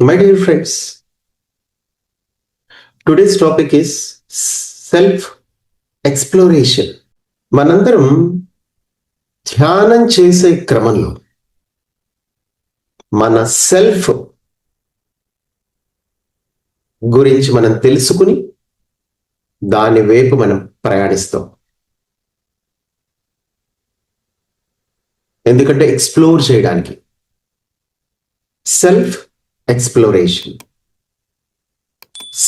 My dear friends, today's topic is self-exploration. మనందరం ధ్యానం చేసే క్రమంలో మన సెల్ఫ్ గురించి మనం తెలుసుకుని దాని వైపు మనం ప్రయాణిస్తాం. ఎందుకంటే ఎక్స్ప్లోర్ చేయడానికి. Self exploration.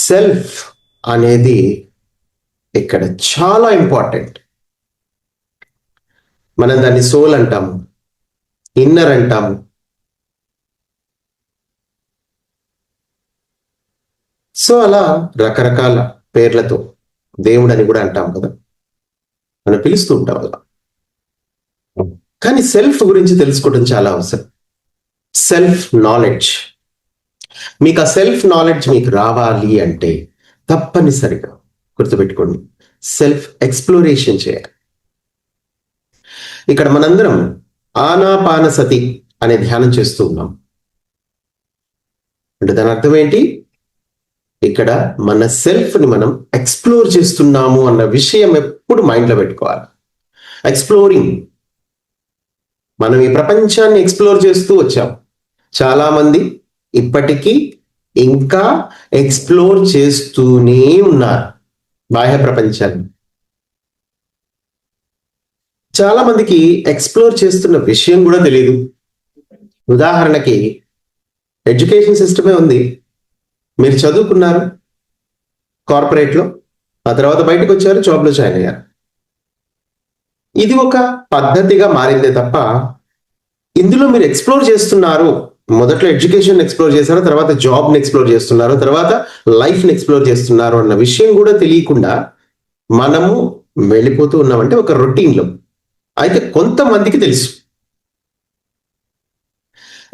సెల్ఫ్ అనేది ఇక్కడ చాలా ఇంపార్టెంట్. మనం దాన్ని సోల్ అంటాము, ఇన్నర్ అంటాము. సో అలా రకరకాల పేర్లతో దేవుడు అని కూడా అంటాం కదా, మనం పిలుస్తూ ఉంటాం అలా. కానీ సెల్ఫ్ గురించి తెలుసుకోవడం చాలా అవసరం. Self knowledge. మీకు ఆ సెల్ఫ్ నాలెడ్జ్ మీకు రావాలి అంటే తప్పనిసరిగా గుర్తుపెట్టుకోండి, సెల్ఫ్ ఎక్స్ప్లోరేషన్ చేయాలి. ఇక్కడ మనందరం ఆనాపానసతి అనే ధ్యానం చేస్తూ ఉన్నాం. అంటే దాని అర్థం ఏంటి? ఇక్కడ మన సెల్ఫ్ని మనం ఎక్స్ప్లోర్ చేస్తున్నాము అన్న విషయం ఎప్పుడు మైండ్లో పెట్టుకోవాలి. ఎక్స్ప్లోరింగ్. మనం ఈ ప్రపంచాన్ని ఎక్స్ప్లోర్ చేస్తూ వచ్చాం. చాలా మంది ఇప్పటికీ ఇంకా ఎక్స్ప్లోర్ చేస్తూనే ఉన్నారు బాహ్య ప్రపంచాన్ని. చాలా మందికి ఎక్స్ప్లోర్ చేస్తున్న విషయం కూడా తెలియదు. ఉదాహరణకి ఎడ్యుకేషన్ సిస్టమే ఉంది. మీరు చదువుకున్నారు కార్పొరేట్లో, ఆ తర్వాత బయటకు వచ్చారు, జాబ్లో జాయిన్ అయ్యారు. ఇది ఒక పద్ధతిగా మారిందే తప్ప ఇందులో మీరు ఎక్స్ప్లోర్ చేస్తున్నారు. మొదట్లో ఎడ్యుకేషన్ ఎక్స్ప్లోర్ చేశారు, తర్వాత జాబ్ని ఎక్స్ప్లోర్ చేస్తున్నారు, తర్వాత లైఫ్ని ఎక్స్ప్లోర్ చేస్తున్నారు అన్న విషయం కూడా తెలియకుండా మనము వెళ్ళిపోతూ ఉన్నామంటే ఒక రొటీన్లో. అయితే కొంతమందికి తెలుసు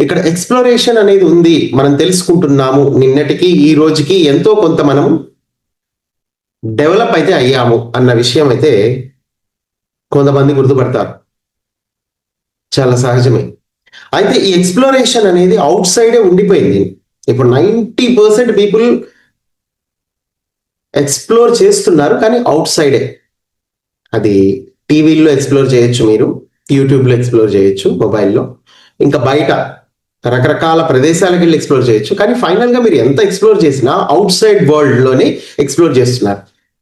ఇక్కడ ఎక్స్ప్లోరేషన్ అనేది ఉంది, మనం తెలుసుకుంటున్నాము. నిన్నటికి ఈ రోజుకి ఎంతో కొంత మనము డెవలప్ అయితే అయ్యాము అన్న విషయం అయితే కొంతమంది గుర్తుపడతారు. చాలా సహజమే. అయితే ఈ ఎక్స్ప్లోరేషన్ అనేది అవుట్ సైడే ఉండిపోయింది. ఇప్పుడు 90% పీపుల్ ఎక్స్ప్లోర్ చేస్తున్నారు, కానీ అవుట్ సైడే. అది టీవీల్లో ఎక్స్ప్లోర్ చేయొచ్చు, మీరు యూట్యూబ్లో ఎక్స్ప్లోర్ చేయొచ్చు, మొబైల్లో, ఇంకా బయట రకరకాల ప్రదేశాలకు వెళ్ళి ఎక్స్ప్లోర్ చేయొచ్చు. కానీ ఫైనల్గా మీరు ఎంత ఎక్స్ప్లోర్ చేసినా అవుట్ సైడ్ వరల్డ్లోనే ఎక్స్ప్లోర్ చేస్తున్నారు.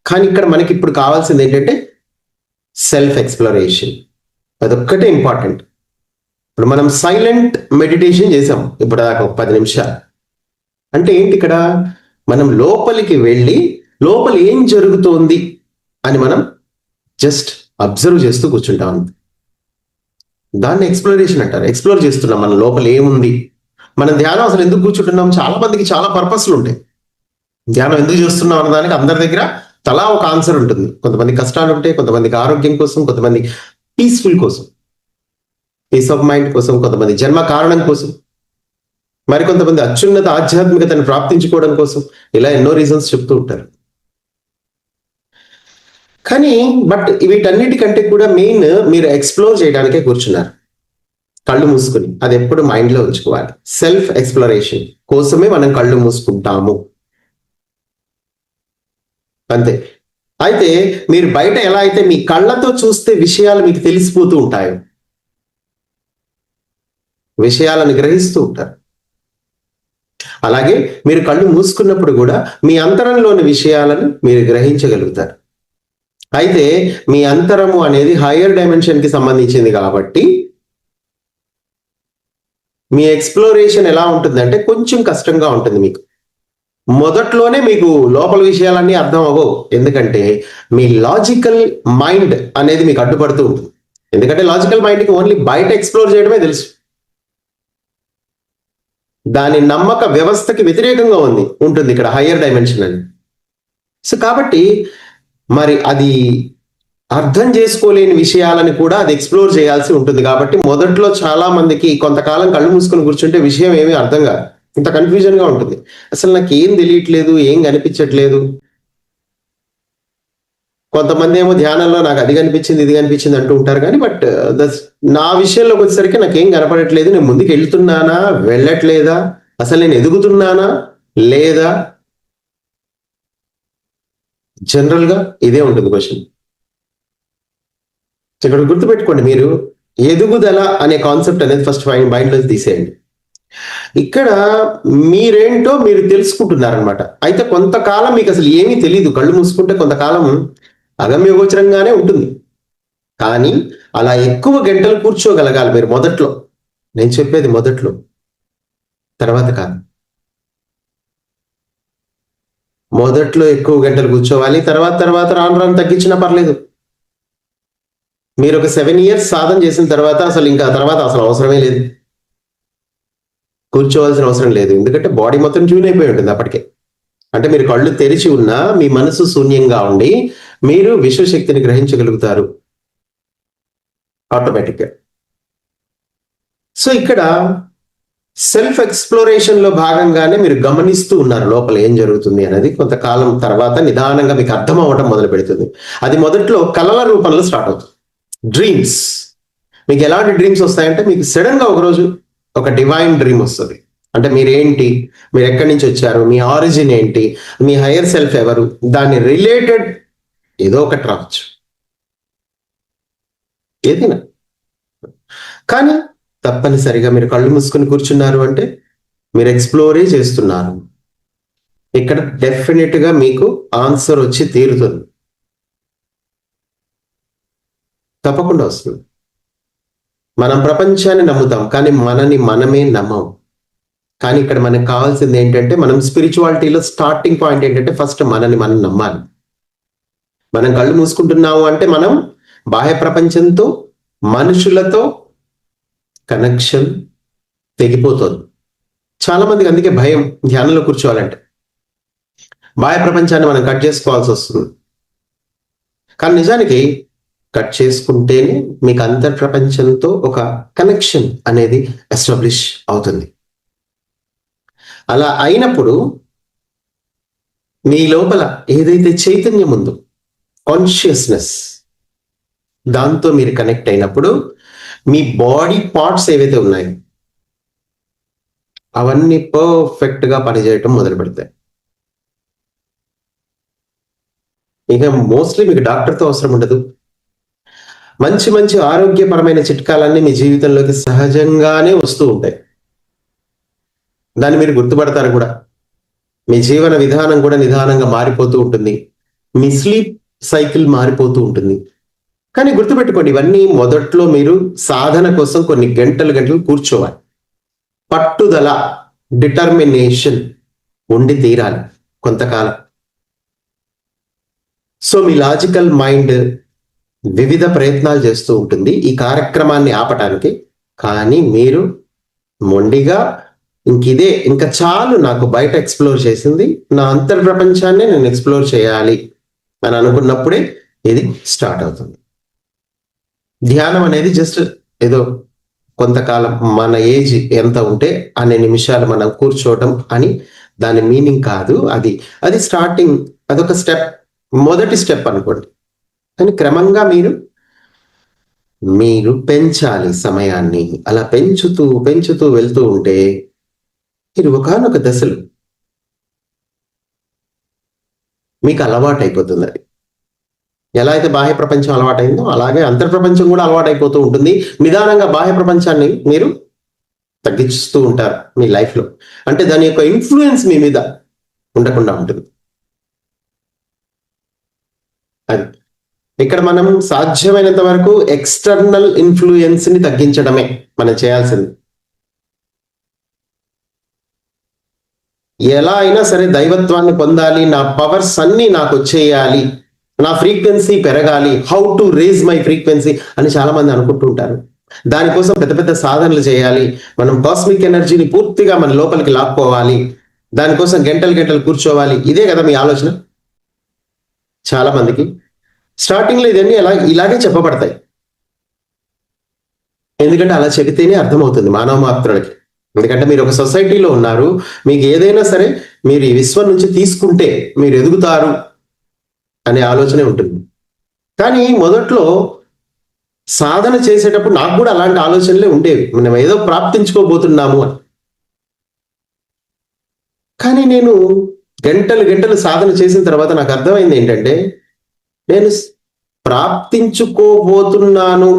కానీ ఇక్కడ మనకి ఇప్పుడు కావాల్సింది ఏంటంటే సెల్ఫ్ ఎక్స్ప్లోరేషన్. అదొక్కటే ఇంపార్టెంట్. ఇప్పుడు మనం సైలెంట్ మెడిటేషన్ చేసాం ఇప్పుడు దాకా 10 నిమిషాలు. అంటే ఏంటి? ఇక్కడ మనం లోపలికి వెళ్ళి లోపల ఏం జరుగుతోంది అని మనం జస్ట్ అబ్జర్వ్ చేస్తూ కూర్చుంటాం. దాన్ని ఎక్స్ప్లోరేషన్ అంటారు. ఎక్స్ప్లోర్ చేస్తున్నాం మన లోపల ఏముంది. మనం ధ్యానం అసలు ఎందుకు కూర్చుంటున్నాం? చాలా మందికి చాలా పర్పస్లు ఉంటాయి. ధ్యానం ఎందుకు చేస్తున్నాం అన్న దానికి అందరి దగ్గర తలా ఒక ఆన్సర్ ఉంటుంది. కొంతమంది కష్టాలు ఉంటాయి, కొంతమందికి ఆరోగ్యం కోసం, కొంతమంది పీస్ఫుల్ కోసం, పీస్ ఆఫ్ మైండ్ కోసం, కొంతమంది జన్మ కారణం కోసం, మరికొంతమంది అత్యున్నత ఆధ్యాత్మికతను ప్రాప్తించుకోవడం కోసం. ఇలా ఎన్నో రీజన్స్ చెప్తూ ఉంటారు. కానీ వీటన్నిటికంటే కూడా మెయిన్ మీరు ఎక్స్ప్లోర్ చేయడానికే కూర్చున్నారు, కళ్ళు మూసుకుని. అది ఎప్పుడు మైండ్లో ఉంచుకోవాలి. సెల్ఫ్ ఎక్స్ప్లోరేషన్ కోసమే మనం కళ్ళు మూసుకుంటాము, అంతే. అయితే మీరు బయట ఎలా అయితే మీ కళ్ళతో చూస్తే విషయాలు మీకు తెలిసిపోతూ ఉంటాయో, విషయాలను గ్రహిస్తూ ఉంటారు, అలాగే మీరు కళ్ళు మూసుకున్నప్పుడు కూడా మీ అంతరంలోని విషయాలను మీరు గ్రహించగలుగుతారు. అయితే మీ అంతరము అనేది హయ్యర్ డైమెన్షన్కి సంబంధించింది కాబట్టి మీ ఎక్స్ప్లోరేషన్ ఎలా ఉంటుందంటే కొంచెం కష్టంగా ఉంటుంది. మీకు మొదట్లోనే మీకు లోపల విషయాలన్నీ అర్థం అవ్వవు. ఎందుకంటే మీ లాజికల్ మైండ్ అనేది మీకు అడ్డుపడుతూ ఉంటుంది. ఎందుకంటే లాజికల్ మైండ్కి ఓన్లీ బయట ఎక్స్ప్లోర్ చేయడమే తెలుసు. దాని నమ్మక వ్యవస్థకి వ్యతిరేకంగా ఉంటుంది ఇక్కడ హయ్యర్ డైమెన్షన్ అని. సో కాబట్టి మరి అది అర్థం చేసుకోలేని విషయాలని కూడా అది ఎక్స్ప్లోర్ చేయాల్సి ఉంటుంది. కాబట్టి మొదట్లో చాలా మందికి కొంతకాలం కళ్ళు మూసుకొని కూర్చుంటే విషయం ఏమీ అర్థం కాదు, ఇంత కన్ఫ్యూజన్గా ఉంటుంది. అసలు నాకు ఏం తెలియట్లేదు, ఏం కనిపించట్లేదు. కొంతమంది ఏమో ధ్యానంలో నాకు అది కనిపించింది ఇది కనిపించింది అంటూ ఉంటారు. కానీ నా విషయంలోకి వచ్చేసరికి నాకేం కనపడట్లేదు, నేను ముందుకు వెళ్తున్నానా వెళ్ళట్లేదా అసలు నేను ఎదుగుతున్నానా లేదా? జనరల్గా ఇదే ఉంటుంది క్వశ్చన్. ఇక్కడ గుర్తుపెట్టుకోండి, మీరు ఎదుగుదల అనే కాన్సెప్ట్ అనేది ఫస్ట్ మైండ్లో తీసేయండి. ఇక్కడ మీరేంటో మీరు తెలుసుకుంటున్నారనమాట. అయితే కొంతకాలం మీకు అసలు ఏమీ తెలియదు, కళ్ళు మూసుకుంటే కొంతకాలం అగమ్యగోచరంగానే ఉంటుంది. కానీ అలా ఎక్కువ గంటలు కూర్చోగలగాలి మీరు మొదట్లో. నేను చెప్పేది మొదట్లో, తర్వాత కాదు. మొదట్లో ఎక్కువ గంటలు కూర్చోవాలి, తర్వాత రాను తగ్గించినా పర్లేదు. మీరు ఒక 7 years సాధన చేసిన తర్వాత అసలు ఇంకా తర్వాత అసలు అవసరమే లేదు, కూర్చోవలసిన అవసరం లేదు. ఎందుకంటే బాడీ మొత్తం ట్యూన్ అయిపోయి ఉంటుంది అప్పటికే. అంటే మీరు కళ్ళు తెరిచి ఉన్నా మీ మనసు శూన్యంగా ఉండి మీరు విశ్వశక్తిని గ్రహించగలుగుతారు ఆటోమేటిక్గా. సో ఇక్కడ సెల్ఫ్ ఎక్స్ప్లోరేషన్ లో భాగంగానే మీరు గమనిస్తూ ఉన్నారు లోపల ఏం జరుగుతుంది అనేది. కొంతకాలం తర్వాత నిదానంగా మీకు అర్థం అవ్వడం మొదలు పెడుతుంది. అది మొదట్లో కలల రూపంలో స్టార్ట్ అవుతుంది. డ్రీమ్స్, మీకు ఎలాంటి డ్రీమ్స్ వస్తాయంటే, మీకు సడన్ గా ఒకరోజు ఒక డివైన్ డ్రీమ్ వస్తుంది. అంటే మీరేంటి, మీరు ఎక్కడి నుంచి వచ్చారు, మీ ఆరిజిన్ ఏంటి, మీ హైయర్ సెల్ఫ్ ఎవరు, దాని రిలేటెడ్ ఏదో ఒకటి రావచ్చు, ఏదైనా. కానీ తప్పనిసరిగా మీరు కళ్ళు మూసుకొని కూర్చున్నారు అంటే మీరు ఎక్స్ప్లోరే చేస్తున్నారు. ఇక్కడ డెఫినెట్ గా మీకు ఆన్సర్ వచ్చి తీరుతుంది, తప్పకుండా వస్తుంది. మనం ప్రపంచాన్ని నమ్ముతాం కానీ మనని మనమే నమ్మం. కానీ ఇక్కడ మనకు కావాల్సింది ఏంటంటే, మనం స్పిరిచువాలిటీలో స్టార్టింగ్ పాయింట్ ఏంటంటే ఫస్ట్ మనని మనం నమ్మాలి. మనం కళ్ళు మూసుకుంటున్నాము అంటే మనం బాహ్య ప్రపంచంతో, మనుషులతో కనెక్షన్ తెగిపోతుంది. చాలా మందికి అందుకే భయం ధ్యానంలో కూర్చోవాలంటే. బాహ్య ప్రపంచాన్ని మనం కట్ చేసుకోవాల్సి వస్తుంది. కానీ నిజానికి కట్ చేసుకుంటేనే మీకు అంతర్ ప్రపంచంతో ఒక కనెక్షన్ అనేది ఎస్టాబ్లిష్ అవుతుంది. అలా అయినప్పుడు మీ లోపల ఏదైతే చైతన్యం ఉందో, కాన్షియస్నెస్, దాంతో మీరు కనెక్ట్ అయినప్పుడు మీ బాడీ పార్ట్స్ ఏవైతే ఉన్నాయో అవన్నీ పర్ఫెక్ట్ గా పనిచేయటం మొదలు పెడతాయి. ఇక మోస్ట్లీ మీకు డాక్టర్తో అవసరం ఉండదు. మంచి మంచి ఆరోగ్యపరమైన చిట్కాలన్నీ మీ జీవితంలోకి సహజంగానే వస్తూ ఉంటాయి. దాన్ని మీరు గుర్తుపడతారు కూడా. మీ జీవన విధానం కూడా నిదానంగా మారిపోతూ ఉంటుంది. మీ స్లీప్ సైకిల్ మారిపోతూ ఉంటుంది. కానీ గుర్తుపెట్టుకోండి, ఇవన్నీ మొదట్లో మీరు సాధన కోసం కొన్ని గంటలు కూర్చోవాలి. పట్టుదల, డిటర్మినేషన్ ఉండి తీరాలి కొంతకాలం. సో మీ లాజికల్ మైండ్ వివిధ ప్రయత్నాలు చేస్తూ ఉంటుంది ఈ కార్యక్రమాన్ని ఆపటానికి. కానీ మీరు మొండిగా ఇంకా చాలు, నాకు బయట ఎక్స్ప్లోర్ చేసింది, నా అంతర్ ప్రపంచాన్ని నేను ఎక్స్ప్లోర్ చేయాలి అని అనుకున్నప్పుడే ఇది స్టార్ట్ అవుతుంది. ధ్యానం అనేది జస్ట్ ఏదో కొంతకాలం మన ఏజ్ ఎంత ఉంటే అన్ని నిమిషాలు మనం కూర్చోవటం అని దాని మీనింగ్ కాదు. అది స్టార్టింగ్, అదొక స్టెప్, మొదటి స్టెప్ అనుకోండి. కానీ క్రమంగా మీరు పెంచాలి సమయాన్ని. అలా పెంచుతూ వెళ్తూ ఉంటే మీరు ఒకానొక దశలో మీకు అలవాటు అయిపోతుంది. అది ఎలా అయితే బాహ్య ప్రపంచం అలవాటైందో అలాగే అంతర్ ప్రపంచం కూడా అలవాటైపోతూ ఉంటుంది. నిదానంగా బాహ్య ప్రపంచాన్ని మీరు తగ్గిస్తూ ఉంటారు మీ లైఫ్లో. అంటే దాని యొక్క ఇన్ఫ్లుయెన్స్ మీ మీద ఉండకుండా ఉంటుంది. అది ఇక్కడ మనం సాధ్యమైనంత వరకు ఎక్స్టర్నల్ ఇన్ఫ్లుయెన్స్ ని తగ్గించడమే మనం చేయాల్సింది. ఎలా అయినా సరే దైవత్వాన్ని పొందాలి, నా పవర్స్ అన్ని నాకు వచ్చేయాలి, నా ఫ్రీక్వెన్సీ పెరగాలి, how to raise my frequency అని చాలా మంది అనుకుంటుంటారు. దానికోసం పెద్ద పెద్ద సాధనలు చేయాలి, మనం కాస్మిక్ ఎనర్జీని పూర్తిగా మన లోపలికి లాక్కోవాలి, దానికోసం గంటలు కూర్చోవాలి. ఇదే కదా మీ ఆలోచన చాలా మందికి. స్టార్టింగ్ లో ఇదన్నీ ఇలాగే చెప్పబడతాయి. ఎందుకంటే అలా చెబితేనే అర్థమవుతుంది మానవ మాత్రులకి. ఎందుకంటే మీరు ఒక సొసైటీలో ఉన్నారు, మీకు ఏదైనా సరే మీరు ఈ విశ్వం నుంచి తీసుకుంటే మీరు ఎదుగుతారు అనే ఆలోచనే ఉంటుంది. కానీ మొదట్లో సాధన చేసేటప్పుడు నాకు కూడా అలాంటి ఆలోచనలే ఉండేవి. మనం ఏదో ప్రాప్తించుకోబోతున్నాము అని. కానీ నేను గంటలు గంటలు సాధన చేసిన తర్వాత నాకు అర్థమైంది ఏంటంటే, నేను ప్రాప్తించుకుంటున్నాను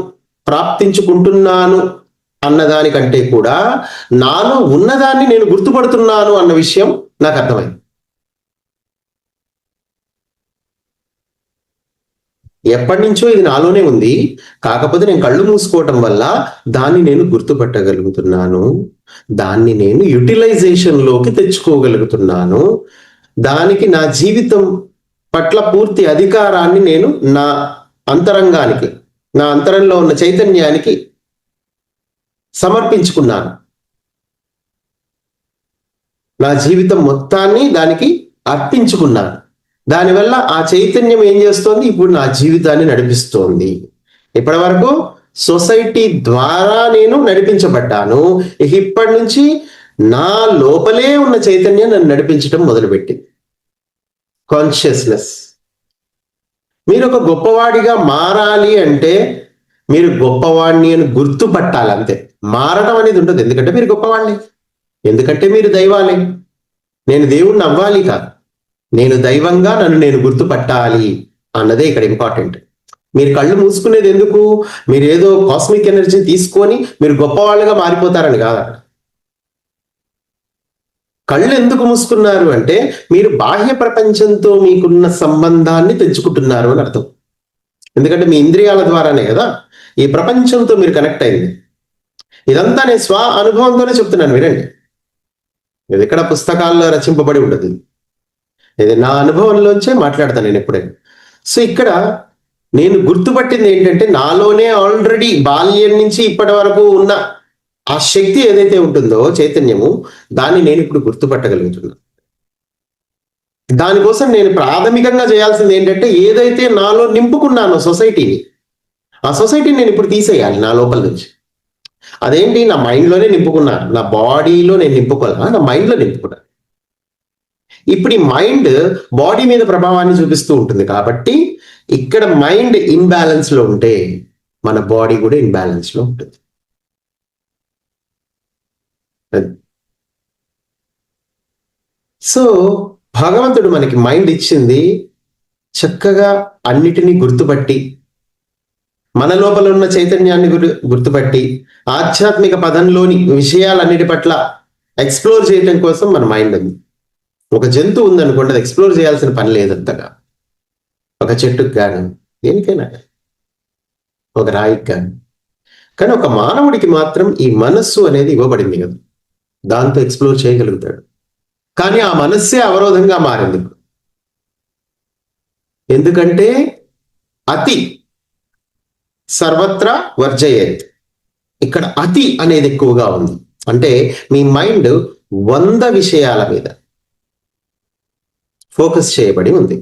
అన్నదానికంటే కూడా నాలో ఉన్నదాన్ని నేను గుర్తుపడుతున్నాను అన్న విషయం నాకు అర్థమైంది. ఎప్పటి నుంచో ఇది నాలోనే ఉంది, కాకపోతే నేను కళ్ళు మూసుకోవటం వల్ల దాన్ని నేను గుర్తుపట్టగలుగుతున్నాను, దాన్ని నేను యూటిలైజేషన్లోకి తెచ్చుకోగలుగుతున్నాను, దానికి నా జీవితం పట్ల పూర్తి అధికారాన్ని నేను నా అంతరంగానికి, నా అంతరంలో ఉన్న చైతన్యానికి సమర్పించుకున్నాను. నా జీవితం మొత్తాన్ని దానికి అర్పించుకున్నాను. దానివల్ల ఆ చైతన్యం ఏం చేస్తోంది? ఇప్పుడు నా జీవితాన్ని నడిపిస్తోంది. ఇప్పటి వరకు సొసైటీ ద్వారా నేను నడిపించబడ్డాను. ఇప్పటి నుంచి నా లోపలే ఉన్న చైతన్యం నన్ను నడిపించడం మొదలుపెట్టింది. కాన్షియస్నెస్. మీరు ఒక గొప్పవాడిగా మారాలి అంటే మీరు గొప్పవాడిని అని గుర్తుపట్టాలి, అంతే. మారడం అనేది ఉండదు. ఎందుకంటే మీరు గొప్పవాళ్ళే, ఎందుకంటే మీరు దైవాలే. నేను దేవుణ్ణి అవ్వాలి కాదు, నేను దైవంగా నన్ను నేను గుర్తుపట్టాలి అన్నదే ఇక్కడ ఇంపార్టెంట్. మీరు కళ్ళు మూసుకునేది ఎందుకు? మీరు ఏదో కాస్మిక్ ఎనర్జీ తీసుకొని మీరు గొప్పవాళ్ళుగా మారిపోతారని కాదు. కళ్ళు ఎందుకు మూసుకున్నారు అంటే మీరు బాహ్య ప్రపంచంతో మీకున్న సంబంధాన్ని తెంచుకుంటున్నారు అని అర్థం. ఎందుకంటే మీ ఇంద్రియాల ద్వారానే కదా ఈ ప్రపంచంతో మీరు కనెక్ట్ అయింది. ఇదంతా నేను స్వ అనుభవంతోనే చెప్తున్నాను, వినండి. ఇది ఎక్కడ పుస్తకాల్లో రచింపబడి ఉండదు, ఇది నా అనుభవంలోంచే మాట్లాడతాను నేను ఎప్పుడైనా. సో ఇక్కడ నేను గుర్తుపట్టింది ఏంటంటే, నాలోనే ఆల్రెడీ బాల్యం నుంచి ఇప్పటి వరకు ఉన్న ఆ శక్తి ఏదైతే ఉంటుందో, చైతన్యము, దాన్ని నేను ఇప్పుడు గుర్తుపట్టగలుగుతున్నాను. దానికోసం నేను ప్రాథమికంగా చేయాల్సింది ఏంటంటే, ఏదైతే నాలో నింపుకున్నానో సొసైటీని, ఆ సొసైటీని నేను ఇప్పుడు తీసేయాలి నా లోపల నుంచి. అదేంటి? నా మైండ్లోనే నింపుకున్నాను, నా బాడీలో నేను నింపుకోవాలా, నా మైండ్లో నింపుకున్నాను. ఇప్పుడు ఈ మైండ్ బాడీ మీద ప్రభావాన్ని చూపిస్తూ ఉంటుంది కాబట్టి ఇక్కడ మైండ్ ఇన్బ్యాలెన్స్ లో ఉంటే మన బాడీ కూడా ఇన్బ్యాలెన్స్ లో ఉంటుంది. సో భగవంతుడు మనకి మైండ్ ఇచ్చింది చక్కగా అన్నిటినీ గుర్తుపట్టి, మన లోపల ఉన్న చైతన్యాన్ని గుర్తుపట్టి, ఆధ్యాత్మిక పదంలోని విషయాలన్నిటి పట్ల ఎక్స్ప్లోర్ చేయడం కోసం మన మైండ్ ఉంది. ఒక జంతువు ఉందనుకోండి, అది ఎక్స్ప్లోర్ చేయాల్సిన పని లేదంతగా. ఒక చెట్టుకు కానీ, దేనికైనా, ఒక రాయికి కానీ. కానీ ఒక మానవుడికి మాత్రం ఈ మనస్సు అనేది ఇవ్వబడింది కదా, దాంతో ఎక్స్ప్లోర్ చేయగలుగుతాడు. కానీ ఆ మనస్సే అవరోధంగా మారింది. ఎందుకంటే అతి సర్వత్రా వర్జయేత్. ఇక్కడ అతి అనేది ఎక్కువగా ఉంది. అంటే మీ మైండ్ 100 విషయాల మీద ఫోకస్ చేయబడి ఉంది.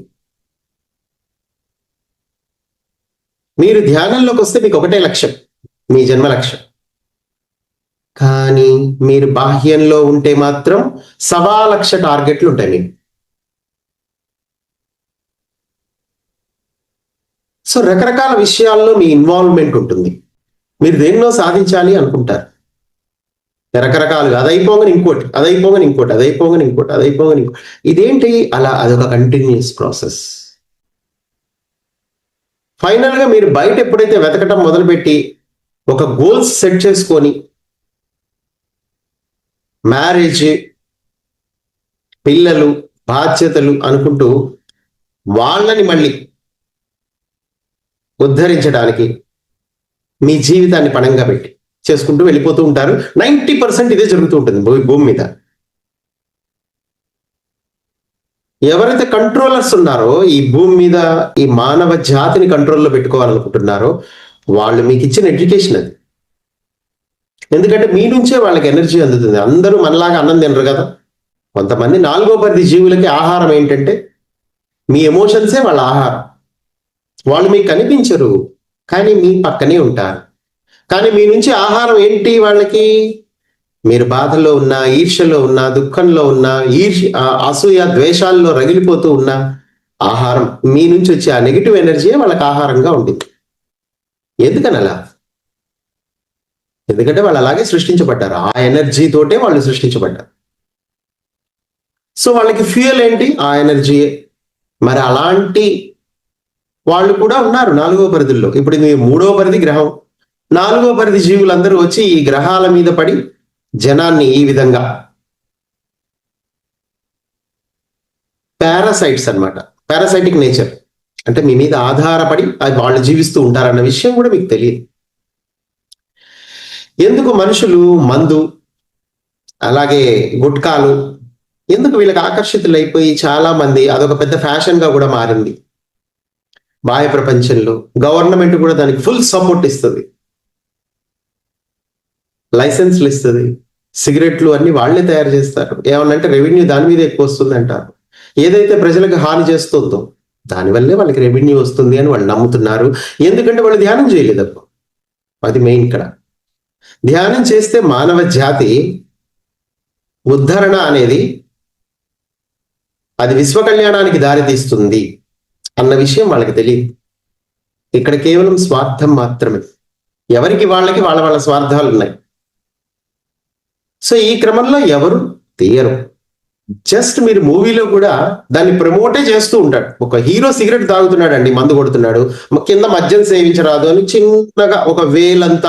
మీరు ధ్యానంలోకి వస్తే మీకు ఒకటే లక్ష్యం, మీ జన్మ లక్ష్యం. కానీ మీరు బాహ్యంలో ఉంటే మాత్రం 1,000,000 టార్గెట్లు ఉంటాయి మీకు. సో రకరకాల విషయాల్లో మీ ఇన్వాల్వ్మెంట్ ఉంటుంది. మీరు దేన్నో సాధించాలి అనుకుంటారు రకరకాలుగా, అదైపోగానే ఇంకోటి, అదైపోగానే ఇంకోటి, అదైపోగానే ఇంకోటి, అదైపోగానే ఇంకోటి. ఇదేంటి అలా? అదొక కంటిన్యూస్ ప్రాసెస్. ఫైనల్గా మీరు బయట ఎప్పుడైతే వెతకటం మొదలుపెట్టి ఒక గోల్స్ సెట్ చేసుకొని మ్యారేజ్, పిల్లలు, బాధ్యతలు అనుకుంటూ వాళ్ళని మళ్ళీ ఉద్ధరించడానికి మీ జీవితాన్ని పణంగా పెట్టి చేసుకుంటూ వెళ్ళిపోతూ ఉంటారు. 90% ఇదే జరుగుతూ ఉంటుంది భూమి మీద. ఎవరైతే కంట్రోలర్స్ ఉన్నారో ఈ భూమి మీద, ఈ మానవ జాతిని కంట్రోల్లో పెట్టుకోవాలనుకుంటున్నారో వాళ్ళు మీకు ఇచ్చిన ఎడ్యుకేషన్ అది. ఎందుకంటే మీ నుంచే వాళ్ళకి ఎనర్జీ అందుతుంది. అందరూ మనలాగా అన్నం తినరు కదా. కొంతమంది 4వ పరిధి జీవులకి ఆహారం ఏంటంటే మీ ఎమోషన్సే వాళ్ళ ఆహారం. వాళ్ళు మీకు కనిపించరు కానీ మీ పక్కనే ఉంటారు. కానీ మీ నుంచి ఆహారం ఏంటి వాళ్ళకి? మీరు బాధలో ఉన్నా, ఈర్ష్యలో ఉన్నా, దుఃఖంలో ఉన్నా, అసూయ ద్వేషాల్లో రగిలిపోతూ ఉన్నా, ఆహారం మీ నుంచి వచ్చే ఆ నెగిటివ్ ఎనర్జీ వాళ్ళకి ఆహారంగా ఉంటుంది. ఎందుకని అలా? ఎందుకంటే వాళ్ళు అలాగే సృష్టించబడ్డారు, ఆ ఎనర్జీ తోటే వాళ్ళు సృష్టించబడ్డారు. సో సో వాళ్ళకి ఫ్యూయల్ ఏంటి? ఆ ఎనర్జీ. మరి అలాంటి వాళ్ళు కూడా ఉన్నారు 4వ పరిధిలో. ఇప్పుడు ఇది 3వ పరిధి గ్రహం, 4వ పరిధి జీవులందరూ వచ్చి ఈ గ్రహాల మీద పడి జనాన్ని ఈ విధంగా పారాసైట్స్ అన్నమాట, పారాసైటిక్ నేచర్ అంటే మీ మీద ఆధారపడి అది వాళ్ళు జీవిస్తూ ఉంటారన్న విషయం కూడా మీకు తెలియదు. ఎందుకు మనుషులు మందు అలాగే గుట్కాలు ఎందుకు వీళ్ళకి ఆకర్షితులైపోయి చాలా మంది అదొక పెద్ద ఫ్యాషన్ గా కూడా మారింది. బాహ్య ప్రపంచంలో గవర్నమెంట్ కూడా దానికి ఫుల్ సపోర్ట్ ఇస్తుంది, లైసెన్స్లు ఇస్తుంది, సిగరెట్లు అన్ని వాళ్ళే తయారు చేస్తారు. ఏమన్నంటే రెవెన్యూ దాని మీద ఎక్కువ వస్తుంది అంటారు. ఏదైతే ప్రజలకు హాని చేస్తుందో దానివల్లే వాళ్ళకి రెవెన్యూ వస్తుంది అని వాళ్ళు నమ్ముతున్నారు. ఎందుకంటే వాళ్ళు ధ్యానం చేయలేదప్పుడు. అది మెయిన్ ఇక్కడ. ధ్యానం చేస్తే మానవ జాతి ఉద్ధరణ అనేది అది విశ్వ కళ్యాణానికి దారితీస్తుంది అన్న విషయం వాళ్ళకి తెలియదు. ఇక్కడ కేవలం స్వార్థం మాత్రమే. ఎవరికి వాళ్ళకి వాళ్ళ వాళ్ళ స్వార్థాలు ఉన్నాయి. సో ఈ క్రమంలో ఎవరు తీయరు. జస్ట్ మీరు మూవీలో కూడా దాన్ని ప్రమోటే చేస్తూ ఉంటాడు. ఒక హీరో సిగరెట్ తాగుతున్నాడు అండి, మందు కొడుతున్నాడు, కింద మద్యం సేవించరాదు అని చిన్నగా ఒక వేలంత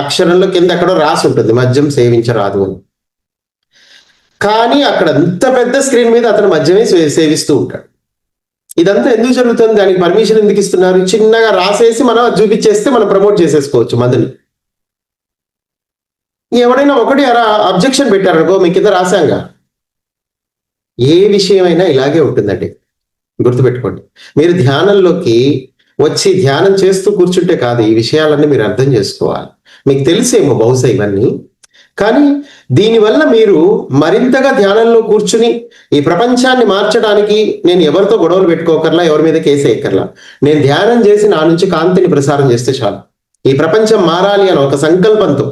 అక్షరంలో కింద ఎక్కడో రాసి ఉంటుంది మద్యం సేవించరాదు అని. కానీ అక్కడ అంత పెద్ద స్క్రీన్ మీద అతను మద్యమే సేవిస్తూ ఉంటాడు. ఇదంతా ఎందుకు జరుగుతుంది? దానికి పర్మిషన్ ఎందుకు ఇస్తున్నారు? చిన్నగా రాసేసి మనం అది చూపించేస్తే మనం ప్రమోట్ చేసేసుకోవచ్చు మందుని. ఎవడైనా ఒకటి అబ్జెక్షన్ పెట్టారనుకో, మీ కింద రాశాంగా. ఏ విషయమైనా ఇలాగే ఉంటుందండి, గుర్తుపెట్టుకోండి. మీరు ధ్యానంలోకి వచ్చి ధ్యానం చేస్తూ కూర్చుంటే కాదు, ఈ విషయాలన్నీ మీరు అర్థం చేసుకోవాలి. మీకు తెలిసేమో బహుశా ఇవన్నీ, కానీ దీనివల్ల మీరు మరింతగా ధ్యానంలో కూర్చుని ఈ ప్రపంచాన్ని మార్చడానికి నేను ఎవరితో గొడవలు పెట్టుకోకర్లా, ఎవరి మీద కేసు వేయకర్లా. నేను ధ్యానం చేసి నా నుంచి కాంతిని ప్రసారం చేస్తే చాలు. ఈ ప్రపంచం మారాలి అని ఒక సంకల్పంతో,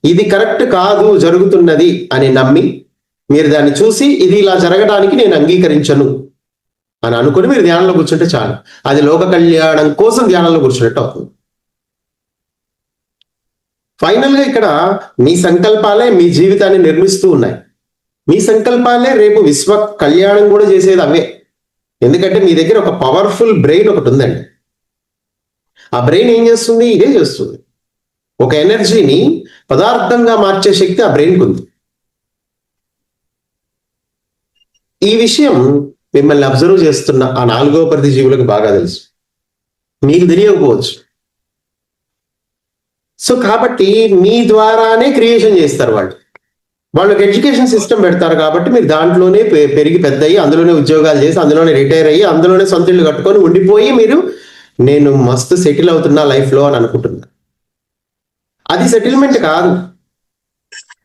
ఇది కరెక్ట్ కాదు జరుగుతున్నది అని నమ్మి మీరు దాన్ని చూసి ఇది ఇలా జరగడానికి నేను అంగీకరించను అని అనుకుని మీరు ధ్యానంలో కూర్చుంటే చాలు. అది లోక కళ్యాణం కోసం ధ్యానంలో కూర్చున్నట్టు అవుతుంది. ఫైనల్ గా ఇక్కడ మీ సంకల్పాలే మీ జీవితాన్ని నిర్మిస్తూ ఉన్నాయి. మీ సంకల్పాలే రేపు విశ్వ కళ్యాణం కూడా చేసేది అవే. ఎందుకంటే మీ దగ్గర ఒక పవర్ఫుల్ బ్రెయిన్ ఒకటి ఉందండి. ఆ బ్రెయిన్ ఏం చేస్తుంది? ఇదే చేస్తుంది. ఒక ఎనర్జీని పదార్థంగా మార్చే శక్తి ఆ బ్రెయిన్కి ఉంది. ఈ విషయం మిమ్మల్ని అబ్జర్వ్ చేస్తున్న ఆ 4వ పరిధి జీవులకు బాగా తెలుసు, మీకు తెలియకపోవచ్చు. సో కాబట్టి మీ ద్వారానే క్రియేషన్ చేస్తారు వాళ్ళు. వాళ్ళకి ఎడ్యుకేషన్ సిస్టమ్ పెడతారు కాబట్టి మీరు దాంట్లోనే పెరిగి పెద్ద అయ్యి అందులోనే ఉద్యోగాలు చేసి అందులోనే రిటైర్ అయ్యి అందులోనే సొంత ఇల్లు కట్టుకొని ఉండిపోయి మీరు నేను మస్తు సెటిల్ అవుతున్నా లైఫ్లో అని అనుకుంటున్నా. అది సెటిల్మెంట్ కాదు.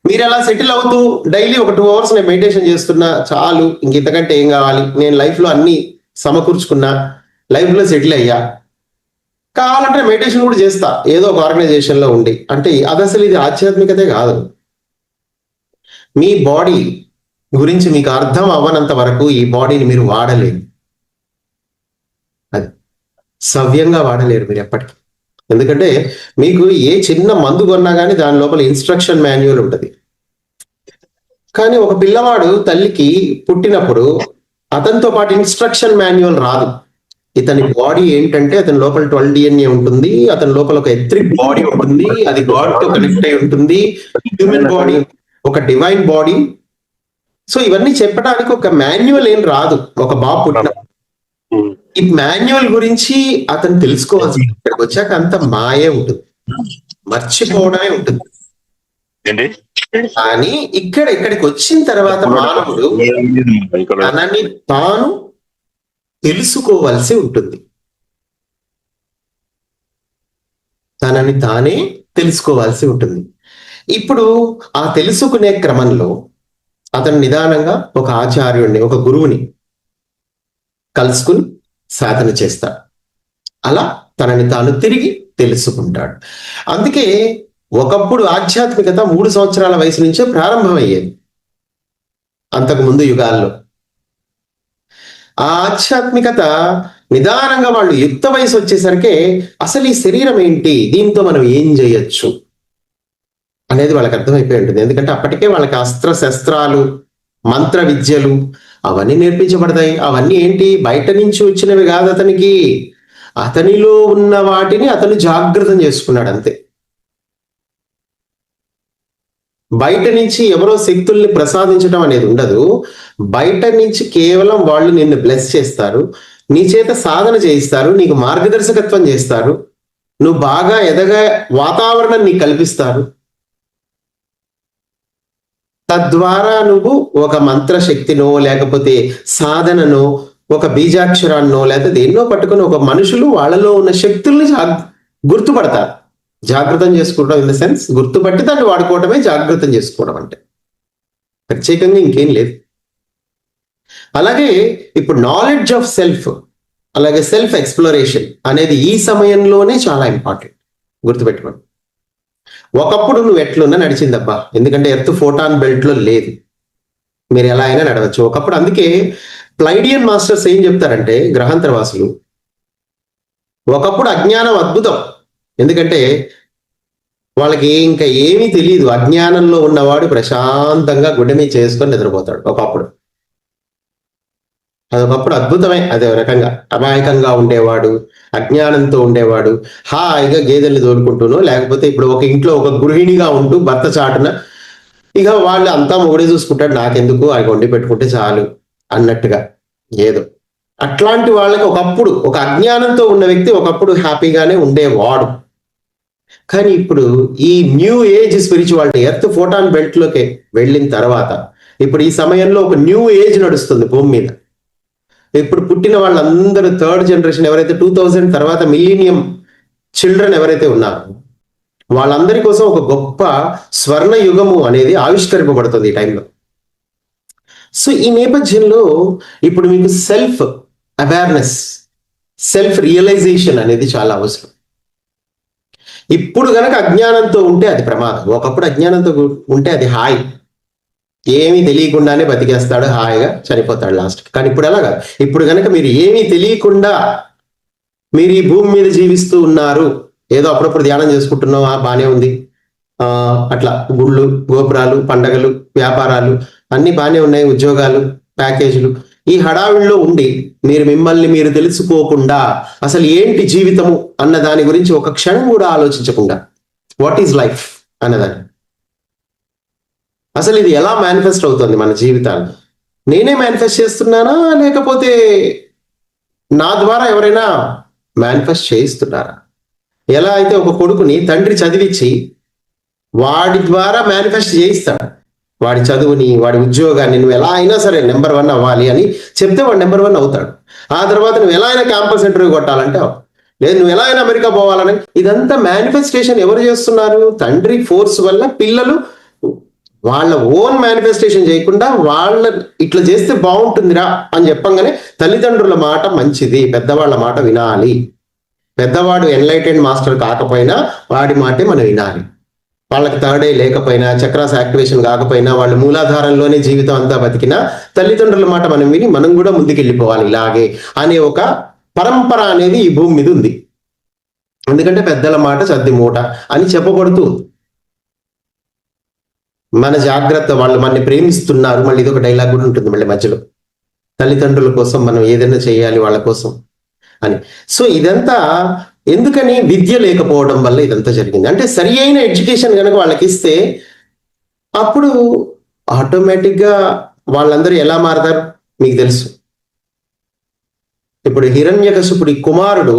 మీరు అలా సెటిల్ అవుతూ డైలీ ఒక 2 hours నేను మెడిటేషన్ చేస్తున్నా చాలు, ఇంతకంటే ఏం కావాలి, నేను లైఫ్లో అన్ని సమకూర్చుకున్నా, లైఫ్లో సెటిల్ అయ్యా, కావాలంటే మెడిటేషన్ కూడా చేస్తా ఏదో ఒక ఆర్గనైజేషన్లో ఉండి అంటే అది అసలు ఇది ఆధ్యాత్మికతే కాదు. మీ బాడీ గురించి మీకు అర్థం అవ్వనంత వరకు ఈ బాడీని మీరు వాడలేరు. అది సవ్యంగా వాడలేరు మీరు ఎప్పటికీ. ఎందుకంటే మీకు ఏ చిన్న మందు కొన్నా కానీ దాని లోపల ఇన్స్ట్రక్షన్ మాన్యువల్ ఉంటుంది. కానీ ఒక పిల్లవాడు తల్లికి పుట్టినప్పుడు అతనితో పాటు ఇన్స్ట్రక్షన్ మాన్యువల్ రాదు. ఇతని బాడీ ఏంటంటే అతని లోపల 12 DNA ఉంటుంది, అతని లోపల ఒక ఎథరిక్ బాడీ ఉంటుంది, అది గాడ్ తో కనెక్ట్ అయి ఉంటుంది, హ్యూమన్ బాడీ ఒక డివైన్ బాడీ. సో ఇవన్నీ చెప్పడానికి ఒక మాన్యువల్ ఏం రాదు ఒక బాబు పుట్టినప్పుడు. ఈ మాన్యువల్ గురించి అతను తెలుసుకోవాల్సి, ఇక్కడికి వచ్చాక అంత మాయే ఉంటుంది, మర్చిపోవడమే ఉంటుంది. కానీ ఇక్కడికి వచ్చిన తర్వాత మానవుడు తనని తాను తెలుసుకోవాల్సి ఉంటుంది. తనని తానే తెలుసుకోవాల్సి ఉంటుంది. ఇప్పుడు ఆ తెలుసుకునే క్రమంలో అతను నిదానంగా ఒక ఆచార్యుడిని, ఒక గురువుని కలుసుకుని సాధన చేస్తాడు. అలా తనని తాను తిరిగి తెలుసుకుంటాడు. అందుకే ఒకప్పుడు ఆధ్యాత్మికత 3 సంవత్సరాల వయసు నుంచే ప్రారంభమయ్యేది. అంతకుముందు యుగాల్లో ఆ ఆధ్యాత్మికత నిదానంగా వాళ్ళు యుక్త వయసు వచ్చేసరికి అసలు ఈ శరీరం ఏంటి, దీంతో మనం ఏం చేయొచ్చు అనేది వాళ్ళకి అర్థమైపోయి ఉంటుంది. ఎందుకంటే అప్పటికే వాళ్ళకి అస్త్ర శస్త్రాలు మంత్ర విద్యలు అవన్నీ నేర్పించబడతాయి. అవన్నీ ఏంటి, బయట నుంచి వచ్చినవి కాదు, అతనిలో ఉన్న వాటిని అతను జాగృతం చేసుకున్నాడు అంతే. బయట నుంచి ఎవరో శక్తుల్ని ప్రసాదించడం అనేది ఉండదు. బయట నుంచి కేవలం వాళ్ళు నిన్ను బ్లెస్ చేస్తారు, నీ చేత సాధన చేయిస్తారు, నీకు మార్గదర్శకత్వం చేస్తారు, నువ్వు బాగా ఎదగా వాతావరణం నీకు కల్పిస్తారు. తద్వారా నువ్వు ఒక మంత్రశక్తినో లేకపోతే సాధననో ఒక బీజాక్షరాన్నో లేకపోతే దేన్నో పట్టుకుని ఒక మనుషులు వాళ్ళలో ఉన్న శక్తుల్ని గుర్తుపడతారు. జాగృతం చేసుకోవడం ఇన్ ద సెన్స్ గుర్తుపట్టి దాన్ని వాడుకోవడమే జాగృతం చేసుకోవడం అంటే, ప్రత్యేకంగా ఇంకేం లేదు. అలాగే ఇప్పుడు నాలెడ్జ్ ఆఫ్ సెల్ఫ్, అలాగే సెల్ఫ్ ఎక్స్ప్లోరేషన్ అనేది ఈ సమయంలోనే చాలా ఇంపార్టెంట్. గుర్తుపెట్టుకోండి. ఒకప్పుడు నువ్వు ఎట్లున్నా నడిచిందబ్బా, ఎందుకంటే ఎర్త్ ఫోటాన్ బెల్ట్ లో లేదు, మీరు ఎలా అయినా నడవచ్చు ఒకప్పుడు. అందుకే ప్లైడియన్ మాస్టర్స్ ఏం చెప్తారంటే, గ్రహాంతరవాసులు, ఒకప్పుడు అజ్ఞానం అద్భుతం, ఎందుకంటే వాళ్ళకి ఇంకా ఏమీ తెలియదు. అజ్ఞానంలో ఉన్నవాడు ప్రశాంతంగా గుడ్డ మీద చేసుకొని నిద్రపోతాడు ఒకప్పుడు. అదొకప్పుడు అద్భుతమే. అదే రకంగా అమాయకంగా ఉండేవాడు, అజ్ఞానంతో ఉండేవాడు, హాయిగా గేదెల్ని తోలుకుంటూనో లేకపోతే ఇప్పుడు ఒక ఇంట్లో ఒక గృహిణిగా ఉంటూ భర్త చాటున ఇక వాళ్ళు అంతా మొగుడే చూసుకుంటాడు, నాకెందుకు అవి వండి పెట్టుకుంటే చాలు అన్నట్టుగా ఏదో అట్లాంటి వాళ్ళకి ఒకప్పుడు ఒక అజ్ఞానంతో ఉన్న వ్యక్తి ఒకప్పుడు హ్యాపీగానే ఉండేవాడు. కానీ ఇప్పుడు ఈ new age spirituality earth photon belt లోకి వెళ్ళిన తర్వాత ఇప్పుడు ఈ సమయంలో ఒక న్యూ ఏజ్ నడుస్తుంది భూమి మీద. ఇప్పుడు పుట్టిన వాళ్ళందరూ థర్డ్ జనరేషన్ ఎవరైతే 2000 తర్వాత మిలీనియం చిల్డ్రన్ ఎవరైతే ఉన్నారో వాళ్ళందరి కోసం ఒక గొప్ప స్వర్ణ యుగము అనేది ఆవిష్కరింపబడుతుంది ఈ టైంలో. సో ఈ నేపథ్యంలో ఇప్పుడు మీకు సెల్ఫ్ అవేర్నెస్, సెల్ఫ్ రియలైజేషన్ అనేది చాలా అవసరం. ఇప్పుడు గనక అజ్ఞానంతో ఉంటే అది ప్రమాదం. ఒకప్పుడు అజ్ఞానంతో ఉంటే అది హాయి, ఏమీ తెలియకుండానే బతికేస్తాడు, హాయిగా చనిపోతాడు లాస్ట్కి. కానీ ఇప్పుడు అలాగా, ఇప్పుడు కనుక మీరు ఏమీ తెలియకుండా మీరు ఈ భూమి మీద జీవిస్తూ ఉన్నారు, ఏదో అప్పుడప్పుడు ధ్యానం చేసుకుంటున్నావు, బాగానే ఉంది, అట్లా గుళ్ళు గోపురాలు పండగలు వ్యాపారాలు అన్ని బాగానే ఉన్నాయి, ఉద్యోగాలు ప్యాకేజీలు, ఈ హడావిడిలో ఉండి మిమ్మల్ని మీరు తెలుసుకోకుండా అసలు ఏంటి జీవితము అన్న దాని గురించి ఒక క్షణం కూడా ఆలోచించకుండా వాట్ ఈజ్ లైఫ్ అన్నదాన్ని, అసలు ఇది ఎలా మేనిఫెస్ట్ అవుతుంది మన జీవితాన్ని, నేనే మేనిఫెస్ట్ చేస్తున్నానా లేకపోతే నా ద్వారా ఎవరైనా మేనిఫెస్ట్ చేయిస్తున్నారా? ఎలా అయితే ఒక కొడుకుని తండ్రి చదివించి వాడి ద్వారా మేనిఫెస్ట్ చేయిస్తాడు, వాడి చదువుని వాడి ఉద్యోగాన్ని నువ్వు ఎలా అయినా సరే నెంబర్ 1 అవ్వాలి అని చెప్తే వాడు నెంబర్ 1 అవుతాడు. ఆ తర్వాత నువ్వు ఎలా అయినా క్యాంపస్ ఇంటర్వ్యూ కొట్టాలంటే, లేదు నువ్వు ఎలా అయినా అమెరికా పోవాలని, ఇదంతా మేనిఫెస్టేషన్ ఎవరు చేస్తున్నారు? తండ్రి ఫోర్స్ వల్ల పిల్లలు వాళ్ళ ఓన్ మేనిఫెస్టేషన్ చేయకుండా వాళ్ళ ఇట్లా చేస్తే బాగుంటుందిరా అని చెప్పంగానే తల్లిదండ్రుల మాట మంచిది, పెద్దవాళ్ళ మాట వినాలి. పెద్దవాడు ఎన్లైటెడ్ మాస్టర్ కాకపోయినా వాడి మాటే మనం వినాలి. వాళ్ళకి థర్డ్ ఐ లేకపోయినా, చక్రాస్ యాక్టివేషన్ కాకపోయినా, వాళ్ళు మూలాధారంలోనే జీవితం అంతా బతికినా తల్లిదండ్రుల మాట మనం విని మనం కూడా ముందుకెళ్ళిపోవాలి ఇలాగే అనే ఒక పరంపర అనేది ఈ భూమి మీద ఉంది. ఎందుకంటే పెద్దల మాట సద్ది మూట అని చెప్పబడుతూ మన జాగ్రత్త, వాళ్ళు మనని ప్రేమిస్తున్నారు. మళ్ళీ ఇది ఒక డైలాగ్ కూడా ఉంటుంది మళ్ళీ మధ్యలో, తల్లిదండ్రుల కోసం మనం ఏదైనా చేయాలి వాళ్ళ కోసం అని. సో ఇదంతా ఎందుకని? విద్య లేకపోవడం వల్ల ఇదంతా జరిగింది. అంటే సరి అయిన ఎడ్యుకేషన్ కనుక వాళ్ళకి ఇస్తే అప్పుడు ఆటోమేటిక్గా వాళ్ళందరూ ఎలా మారతారు మీకు తెలుసు. ఇప్పుడు హిరణ్యకశిపుడి కుమారుడు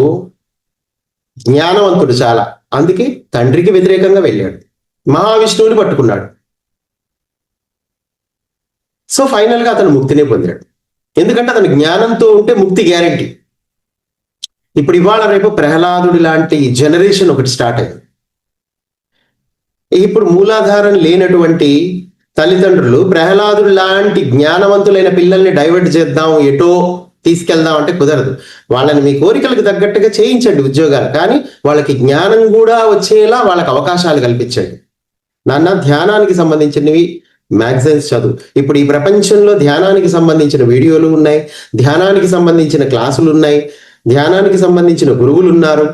జ్ఞానవంతుడు చాలా, అందుకే తండ్రికి వ్యతిరేకంగా వెళ్ళాడు, మహావిష్ణువుని పట్టుకున్నాడు. సో ఫైనల్ గా అతను ముక్తినే పొందాడు. ఎందుకంటే అతను జ్ఞానంతో ఉంటే ముక్తి గ్యారెంటీ. ఇప్పుడు ఇవాళ రేపు ప్రహ్లాదుడి లాంటి జనరేషన్ ఒకటి స్టార్ట్ అయింది. ఇప్పుడు మూలాధారం లేనటువంటి తల్లిదండ్రులు ప్రహ్లాదుడి లాంటి జ్ఞానవంతులైన పిల్లల్ని డైవర్ట్ చేద్దాం, ఎటో తీసుకెళ్దాం అంటే కుదరదు. వాళ్ళని మీ కోరికలకు తగ్గట్టుగా చేయించండి ఉద్యోగాలు, కానీ వాళ్ళకి జ్ఞానం కూడా వచ్చేలా వాళ్ళకి అవకాశాలు కల్పించండి. నాన్న ధ్యానానికి సంబంధించినవి మ్యాగజైన్స్ చదువు. ఇప్పుడు ఈ ప్రపంచంలో ధ్యానానికి సంబంధించిన వీడియోలు ఉన్నాయి, ధ్యానానికి సంబంధించిన క్లాసులు ఉన్నాయి, ధ్యానానికి సంబంధించిన గురువులు ఉన్నారు.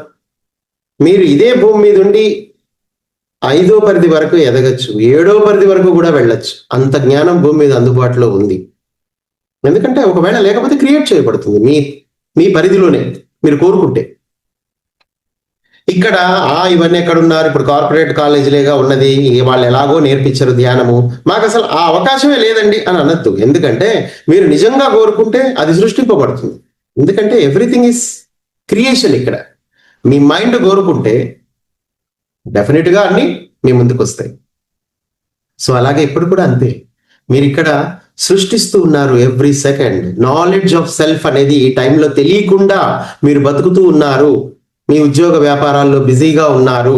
మీరు ఇదే భూమి మీద ఉండి 5వ పరిధి వరకు ఎదగచ్చు, 7వ పరిధి వరకు కూడా వెళ్ళొచ్చు. అంత జ్ఞానం భూమి మీద అందుబాటులో ఉంది. ఎందుకంటే ఒకవేళ లేకపోతే క్రియేట్ చేయబడుతుంది మీ మీ పరిధిలోనే మీరు కోరుకుంటే. ఇక్కడ ఇవన్నీ ఎక్కడ ఉన్నారు, ఇప్పుడు కార్పొరేట్ కాలేజీలేగా ఉన్నది, వాళ్ళు ఎలాగో నేర్పించరు ధ్యానము, మాకు అసలు ఆ అవకాశమే లేదండి అని అనొద్దు. ఎందుకంటే మీరు నిజంగా కోరుకుంటే అది సృష్టింపబడుతుంది. ఎందుకంటే ఎవ్రీథింగ్ ఈస్ క్రియేషన్. ఇక్కడ మీ మైండ్ కోరుకుంటే డెఫినెట్ గా అన్ని మీ ముందుకు వస్తాయి. సో అలాగే ఇప్పుడు కూడా అంతే, మీరు ఇక్కడ సృష్టిస్తూ ఉన్నారు. Every second knowledge of self అనేది ఈ టైంలో తెలియకుండా మీరు బతుకుతూ ఉన్నారు. మీ ఉద్యోగ వ్యాపారాల్లో బిజీగా ఉన్నారు,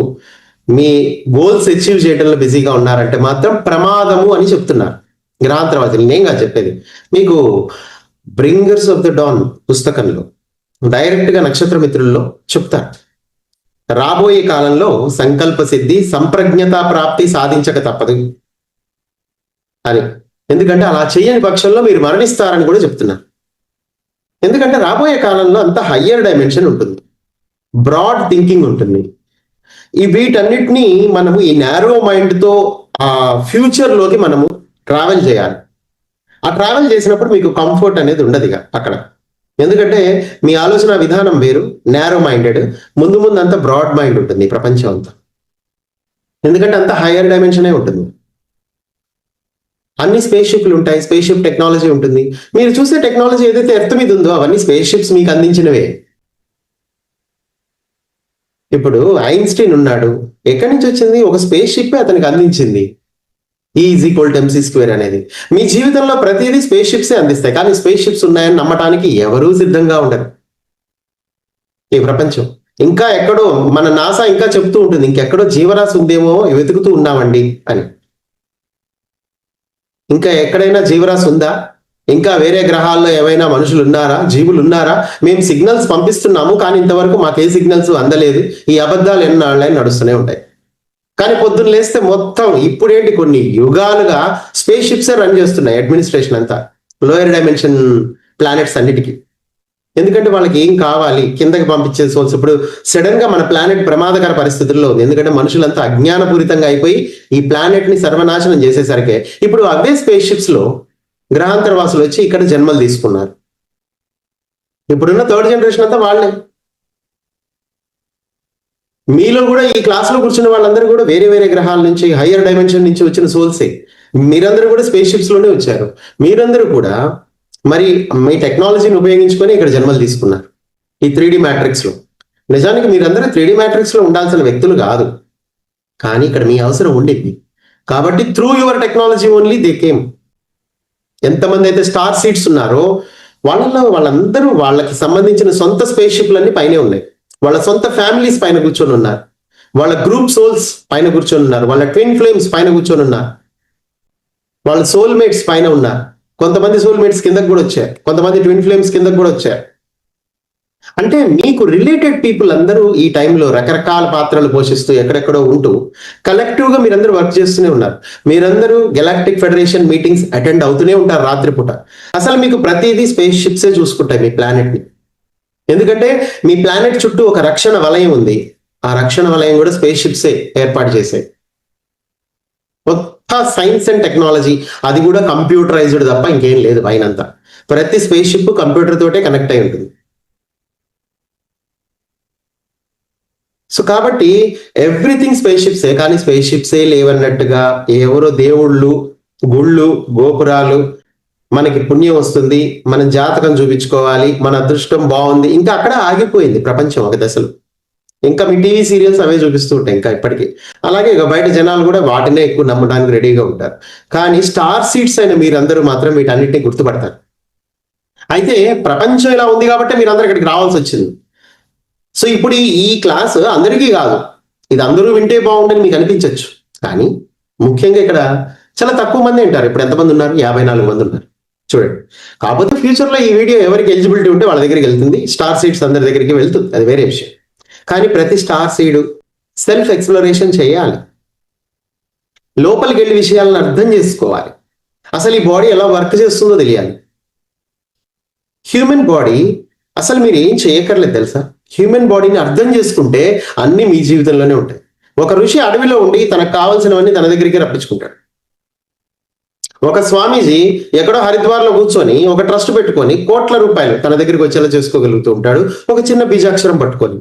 మీ గోల్స్ అచీవ్ చేయడంలో బిజీగా ఉన్నారంటే మాత్రం ప్రమాదము అని చెప్తున్నారు గ్రహాంతరవాదులు. నేనుగా చెప్పేది మీకు బ్రింగర్స్ ఆఫ్ ద డాన్ పుస్తకంలో డైరెక్ట్ గా నక్షత్ర మిత్రుల్లో చెప్తారు, రాబోయే కాలంలో సంకల్ప సిద్ధి సంప్రజ్ఞతా ప్రాప్తి సాధించక తప్పదు అని. ఎందుకంటే అలా చేయని పక్షంలో మీరు మరణిస్తారని కూడా చెప్తున్నారు. ఎందుకంటే రాబోయే కాలంలో అంత హయ్యర్ డైమెన్షన్ ఉంటుంది, బ్రాడ్ థింకింగ్ ఉంటుంది. ఈ వీటన్నిటినీ మనము ఈ నారో మైండ్తో ఆ ఫ్యూచర్లోకి మనము ట్రావెల్ చేయాలి. ఆ ట్రావెల్ చేసినప్పుడు మీకు కంఫర్ట్ అనేది ఉండదు ఇక అక్కడ. ఎందుకంటే మీ ఆలోచన విధానం వేరు, నారో మైండెడ్. ముందు ముందు అంతా బ్రాడ్ మైండ్ ఉంటుంది ప్రపంచం అంతా. ఎందుకంటే అంత హైయర్ డైమెన్షనే ఉంటుంది. అన్ని స్పేస్ షిప్లు ఉంటాయి, స్పేస్ షిప్ టెక్నాలజీ ఉంటుంది. మీరు చూసే టెక్నాలజీ ఏదైతే ఎర్త్ మీద ఉందో అవన్నీ స్పేస్ షిప్స్ మీకు అందించినవే. ఇప్పుడు ఐన్స్టీన్ ఉన్నాడు, ఎక్కడి నుంచి వచ్చింది? ఒక స్పేస్ షిప్ అతనికి అందించింది. E=mc² అనేది. మీ జీవితంలో ప్రతిదీ స్పేస్ షిప్సే అందిస్తాయి, కానీ స్పేస్ షిప్స్ ఉన్నాయని నమ్మటానికి ఎవరూ సిద్ధంగా ఉండరు ఈ ప్రపంచం. ఇంకా ఎక్కడో మన నాసా ఇంకా చెప్తూ ఉంటుంది, ఇంకెక్కడో జీవరాశి ఉందేమో వెతుకుతూ ఉన్నామండి అని. ఇంకా ఎక్కడైనా జీవరాశి ఉందా? ఇంకా వేరే గ్రహాల్లో ఏమైనా మనుషులు ఉన్నారా, జీవులు ఉన్నారా? మేము సిగ్నల్స్ పంపిస్తున్నాము, కానీ ఇంతవరకు మాకు ఏ సిగ్నల్స్ అందలేదు. ఈ అబద్ధాలు ఎన్నాళ్ళని నడుస్తూనే ఉంటాయి. కానీ పొద్దున్న లేస్తే మొత్తం ఇప్పుడేంటి కొన్ని యుగాలుగా స్పేస్ షిప్సే రన్ చేస్తున్నాయి అడ్మినిస్ట్రేషన్ అంతా, లోయర్ డైమెన్షన్ ప్లానెట్స్ అన్నిటికీ. ఎందుకంటే వాళ్ళకి ఏం కావాలి కిందకి పంపించే సోల్స్. ఇప్పుడు సడన్ గా మన ప్లానెట్ ప్రమాదకర పరిస్థితుల్లో ఉంది, ఎందుకంటే మనుషులంతా అజ్ఞానపూరితంగా అయిపోయి ఈ ప్లానెట్ ని సర్వనాశనం చేసేసరికి ఇప్పుడు అవే స్పేస్ షిప్స్ లో గ్రహాంతరవాసులు వచ్చి ఇక్కడ జన్మలు తీసుకున్నారు. ఇప్పుడున్న థర్డ్ జనరేషన్ అంతా వాళ్ళే. మీలో కూడా ఈ క్లాస్లో కూర్చున్న వాళ్ళందరూ కూడా వేరే వేరే గ్రహాల నుంచి, హయ్యర్ డైమెన్షన్ నుంచి వచ్చిన సోల్సే. మీరందరూ కూడా స్పేస్ షిప్స్ లోనే వచ్చారు. మీరందరూ కూడా మరి మీ టెక్నాలజీని ఉపయోగించుకొని ఇక్కడ జన్మలు తీసుకున్నారు ఈ 3D మ్యాట్రిక్స్ లో. నిజానికి మీరందరూ 3D మ్యాట్రిక్స్ లో ఉండాల్సిన వ్యక్తులు కాదు, కానీ ఇక్కడ మీ అవసరం ఉండింది కాబట్టి through your technology only they came. ఎంతమంది అయితే స్టార్ సీడ్స్ ఉన్నారో వాళ్ళందరూ వాళ్ళకి సంబంధించిన సొంత స్పేస్ షిప్లన్నీ పైనే ఉన్నాయి. వాళ్ళ సొంత ఫ్యామిలీస్ పైన కూర్చొని ఉన్నారు, వాళ్ళ గ్రూప్ సోల్స్ పైన కూర్చొని ఉన్నారు, వాళ్ళ ట్విన్ ఫ్లేమ్స్ పైన కూర్చొని ఉన్నారు, వాళ్ళ సోల్మేట్స్ పైన ఉన్నారు. కొంతమంది సోల్మేట్స్ కిందకు కూడా వచ్చారు, కొంతమంది ట్విన్ ఫ్లేమ్స్ కిందకు కూడా వచ్చారు. అంటే మీకు రిలేటెడ్ పీపుల్ అందరూ ఈ టైంలో రకరకాల పాత్రలు పోషిస్తూ ఎక్కడెక్కడో ఉంటూ కలెక్టివ్ గా మీరందరూ వర్క్ చేస్తూనే ఉన్నారు. మీరందరూ గెలాక్టిక్ ఫెడరేషన్ మీటింగ్స్ అటెండ్ అవుతూనే ఉంటారు రాత్రిపూట. అసలు మీకు ప్రతిదీ స్పేస్ షిప్సే చూసుకుంటాయి మీ ప్లానెట్ ని. ఎందుకంటే మీ ప్లానెట్ చుట్టూ ఒక రక్షణ వలయం ఉంది, ఆ రక్షణ వలయం కూడా స్పేస్ షిప్సే ఏర్పాటు చేసాయి. కొత్త సైన్స్ అండ్ టెక్నాలజీ, అది కూడా కంప్యూటరైజ్డ్ తప్ప ఇంకేం లేదు పైనంతా. ప్రతి స్పేస్ షిప్ కంప్యూటర్ తోటే కనెక్ట్ అయి ఉంటుంది. సో కాబట్టి ఎవ్రీథింగ్ స్పేస్ షిప్సే, కానీ స్పేస్ షిప్సే లేవన్నట్టుగా ఎవరో దేవుళ్ళు, గుళ్ళు, గోపురాలు, మనకి పుణ్యం వస్తుంది, మనం జాతకం చూపించుకోవాలి, మన అదృష్టం బాగుంది, ఇంకా అక్కడ ఆగిపోయింది ప్రపంచం ఒక దశలో. ఇంకా మీ టీవీ సీరియల్స్ అవే చూపిస్తూ ఉంటాయి ఇంకా ఇప్పటికీ. అలాగే ఇక బయట జనాలు కూడా వాటినే ఎక్కువ నమ్మడానికి రెడీగా ఉంటారు. కానీ స్టార్ సీడ్స్ అయిన మీరందరూ మాత్రం వీటన్నిటిని గుర్తుపడతారు. అయితే ప్రపంచం ఇలా ఉంది కాబట్టి మీరందరూ ఇక్కడికి రావాల్సి వచ్చింది. సో ఇప్పుడు ఈ క్లాస్ అందరికీ కాదు, ఇది అందరూ వింటే బాగుండని మీకు అనిపించవచ్చు, కానీ ముఖ్యంగా ఇక్కడ చాలా తక్కువ మంది వింటారు. ఇప్పుడు ఎంతమంది ఉన్నారు? 54 మంది ఉన్నారు చూడండి. కాకపోతే ఫ్యూచర్ లో ఈ వీడియో ఎవరికి ఎలిజిబిలిటీ ఉంటే వాళ్ళ దగ్గరికి వెళ్తుంది, స్టార్ సీడ్స్ అందరి దగ్గరికి వెళ్తుంది, అది వేరే విషయం. కానీ ప్రతి స్టార్ సీడ్ సెల్ఫ్ ఎక్స్ప్లోరేషన్ చేయాలి, లోపలికి వెళ్ళి విషయాలను అర్థం చేసుకోవాలి, అసలు ఈ బాడీ ఎలా వర్క్ చేస్తుందో తెలియాలి. హ్యూమన్ బాడీ అసలు మీరు ఏం చేయక్కర్లేదు తెలుసా? హ్యూమన్ బాడీని అర్థం చేసుకుంటే అన్ని మీ జీవితంలోనే ఉంటాయి. ఒక ఋషి అడవిలో ఉండి తనకు కావాల్సినవన్నీ తన దగ్గరికి రప్పించుకుంటాడు. ఒక స్వామీజీ ఎక్కడో హరిద్వార్లో కూర్చొని ఒక ట్రస్ట్ పెట్టుకొని కోట్ల రూపాయలు తన దగ్గరికి వచ్చేలా చేసుకోగలుగుతూ ఉంటాడు, ఒక చిన్న బీజాక్షరం పట్టుకొని.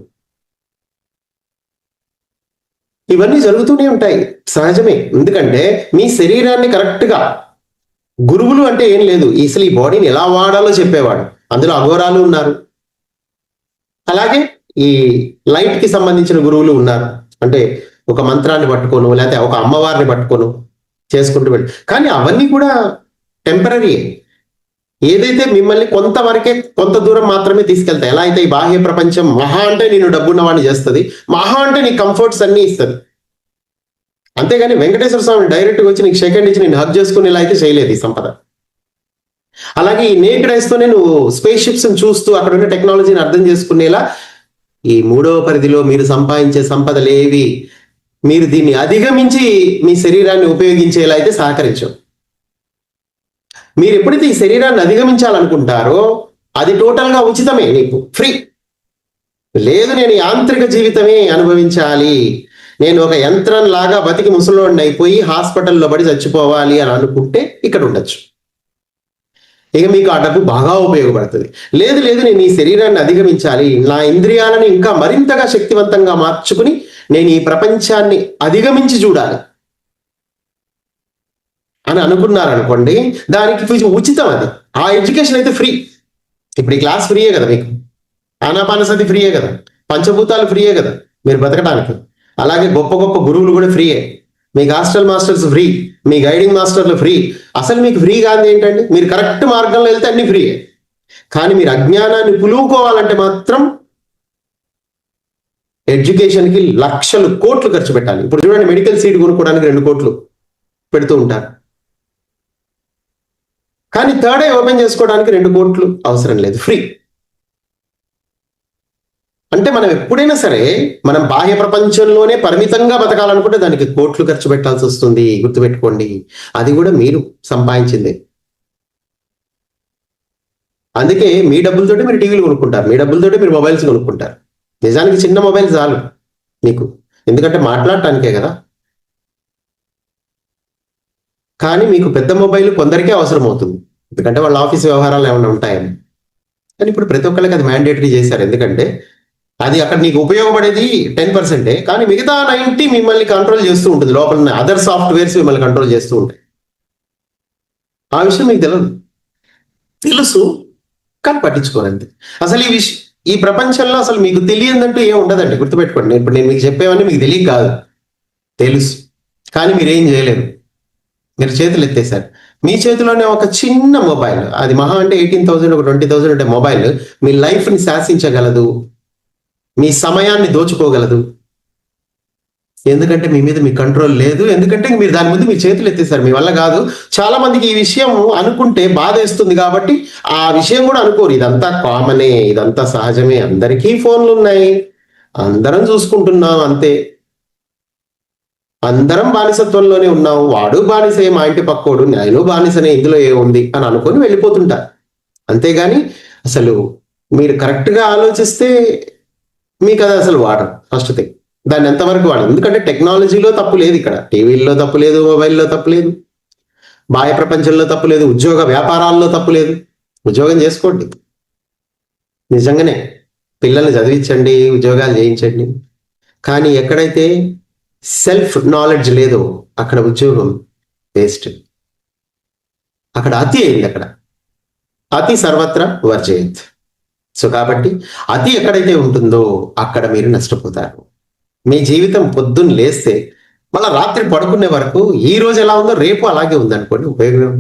ఇవన్నీ జరుగుతూనే ఉంటాయి, సహజమే. ఎందుకంటే మీ శరీరాన్ని కరెక్ట్ గా, గురువులు అంటే ఏం లేదు, అసలు ఈ బాడీని ఎలా వాడాలో చెప్పేవాడు. అందులో అఘోరాలు ఉన్నారు, అలాగే ఈ లైట్ కి సంబంధించిన గురువులు ఉన్నారు. అంటే ఒక మంత్రాన్ని పట్టుకోను, లేకపోతే ఒక అమ్మవారిని పట్టుకోను చేసుకుంటూ వెళ్ళి. కానీ అవన్నీ కూడా టెంపరీ. ఏదైతే మిమ్మల్ని కొంతవరకే, కొంత దూరం మాత్రమే తీసుకెళ్తాయి. ఎలా అయితే ఈ బాహ్య ప్రపంచం మహా అంటే నేను డబ్బున్నవాడిని చేస్తుంది, మహా అంటే నీ కంఫర్ట్స్ అన్ని ఇస్తుంది. అంతేగాని వెంకటేశ్వర స్వామి డైరెక్ట్గా వచ్చి నీకు సెకండ్ ఇచ్చి నేను హక్ చేసుకుని ఇలా అయితే చేయలేదు ఈ సంపద. అలాగే ఈ నేకెడ్ ఐస్తోనే నువ్వు స్పేస్ షిప్స్ చూస్తూ అక్కడ ఉన్న టెక్నాలజీని అర్థం చేసుకునేలా ఈ మూడవ పరిధిలో మీరు సంపాదించే సంపదలేవి మీరు దీన్ని అధిగమించి మీ శరీరాన్ని ఉపయోగించేలా అయితే సహకరించవు. మీరు ఎప్పుడైతే ఈ శరీరాన్ని అధిగమించాలనుకుంటారో అది టోటల్గా ఉచితమే, నీకు ఫ్రీ. లేదు నేను యాంత్రిక జీవితమే అనుభవించాలి, నేను ఒక యంత్రం లాగా బతికి ముసలోడిని అయిపోయి హాస్పిటల్లో పడి చచ్చిపోవాలి అని అనుకుంటే ఇక్కడ ఉండొచ్చు. ఇక మీకు ఆ డబ్బు బాగా ఉపయోగపడుతుంది. లేదు లేదు నేను ఈ శరీరాన్ని అధిగమించాలి, నా ఇంద్రియాలను ఇంకా మరింతగా శక్తివంతంగా మార్చుకుని నేను ఈ ప్రపంచాన్ని అధిగమించి చూడాలి అని అనుకున్నారనుకోండి, దానికి ఉచితం. అది ఆ ఎడ్యుకేషన్ అయితే ఫ్రీ. ఇప్పుడు ఈ క్లాస్ ఫ్రీయే కదా, మీకు ఆనాపానసతి ఫ్రీయే కదా, పంచభూతాలు ఫ్రీయే కదా మీరు బతకడానికి. అలాగే గొప్ప గొప్ప గురువులు కూడా ఫ్రీయే, మీకు హాస్టల్ మాస్టర్స్ ఫ్రీ, మీ గైడింగ్ మాస్టర్లు ఫ్రీ. అసలు మీకు ఫ్రీ కాదు ఏంటండి, మీరు కరెక్ట్ మార్గంలో వెళ్తే అన్ని ఫ్రీయే. కానీ మీరు అజ్ఞానాన్ని పులువుకోవాలంటే మాత్రం ఎడ్యుకేషన్కి లక్షలు కోట్లు ఖర్చు పెట్టాలి. ఇప్పుడు చూడండి, మెడికల్ సీట్ కొనుక్కోవడానికి 2 కోట్లు పెడుతూ ఉంటారు, కానీ థర్డ్ ఐ ఓపెన్ చేసుకోవడానికి 2 కోట్లు అవసరం లేదు, ఫ్రీ. అంటే మనం ఎప్పుడైనా సరే మనం బాహ్య ప్రపంచంలోనే పరిమితంగా బతకాలనుకుంటే దానికి కోట్లు ఖర్చు పెట్టాల్సి వస్తుంది, గుర్తుపెట్టుకోండి. అది కూడా మీరు సంపాదించింది. అందుకే మీ డబ్బులతోటి మీరు టీవీలు కొనుక్కుంటారు, మీ డబ్బులతోటి మీరు మొబైల్స్ కొనుక్కుంటారు. నిజానికి చిన్న మొబైల్ చాలు మీకు, ఎందుకంటే మాట్లాడటానికే కదా. కానీ మీకు పెద్ద మొబైల్ కొందరికే అవసరం అవుతుంది, ఎందుకంటే వాళ్ళ ఆఫీస్ వ్యవహారాలు ఏమైనా ఉంటాయని. కానీ ఇప్పుడు ప్రతి ఒక్కరికి అది మ్యాండేటరీ చేశారు, ఎందుకంటే అది అక్కడ నీకు ఉపయోగపడేది 10%, కానీ మిగతా 90 మిమ్మల్ని కంట్రోల్ చేస్తూ ఉంటుంది. లోపల అదర్ సాఫ్ట్వేర్స్ మిమ్మల్ని కంట్రోల్ చేస్తూ ఉంటాయి. ఆ విషయం మీకు తెలియదు, తెలుసు కానీ పట్టించుకోరంతే. అసలు ఈ ప్రపంచంలో అసలు మీకు తెలియదంటూ ఏం ఉండదండి, గుర్తుపెట్టుకోండి. ఇప్పుడు నేను మీకు చెప్పేవన్నీ మీకు తెలియక కాదు, తెలుసు, కానీ మీరేం చేయలేరు. మీరు చేతులు ఎత్తేసారు, మీ చేతిలోనే ఒక చిన్న మొబైల్, అది మహా అంటే 18,000 ఒక 20,000 ఉంటే మొబైల్ మీ లైఫ్ని శాసించగలదు, మీ సమయాన్ని దోచుకోగలదు. ఎందుకంటే మీ మీద మీ కంట్రోల్ లేదు, ఎందుకంటే మీరు దాని ముందు మీ చేతులు ఎత్తేసారు, మీ వల్ల కాదు. చాలా మందికి ఈ విషయం అనుకుంటే బాధ వేస్తుంది, కాబట్టి ఆ విషయం కూడా అనుకోరు. ఇదంతా కామనే, ఇదంతా సహజమే, అందరికీ ఫోన్లు ఉన్నాయి, అందరం చూసుకుంటున్నాం అంతే, అందరం బానిసత్వంలోనే ఉన్నాం, వాడు బానిసే, మా ఇంటి పక్కోడు, నేను బానిసనే, ఇందులో ఏముంది అని అనుకొని వెళ్ళిపోతుంటారు. అంతేగాని అసలు మీరు కరెక్ట్గా ఆలోచిస్తే మీకు అది అసలు వాడరు. ఫస్ట్ థింగ్, దాన్ని ఎంతవరకు వాడరు. ఎందుకంటే టెక్నాలజీలో తప్పు లేదు, ఇక్కడ టీవీల్లో తప్పు లేదు, మొబైల్లో తప్పు లేదు, బాహ్య ప్రపంచంలో తప్పు లేదు, ఉద్యోగ వ్యాపారాల్లో తప్పు లేదు. ఉద్యోగం చేసుకోండి, నిజంగానే పిల్లల్ని చదివించండి, ఉద్యోగాలు చేయించండి. కానీ ఎక్కడైతే సెల్ఫ్ నాలెడ్జ్ లేదో అక్కడ ఉద్యోగం వేస్ట్. అక్కడ అతి అయింది, అక్కడ అతి సర్వత్ర వర్జయత్. సో కాబట్టి అతి ఎక్కడైతే ఉంటుందో అక్కడ మీరు నష్టపోతారు. మీ జీవితం పొద్దున్న లేస్తే మళ్ళీ రాత్రి పడుకునే వరకు ఈ రోజు ఎలా ఉందో రేపు అలాగే ఉందనుకోండి, ఉపయోగం.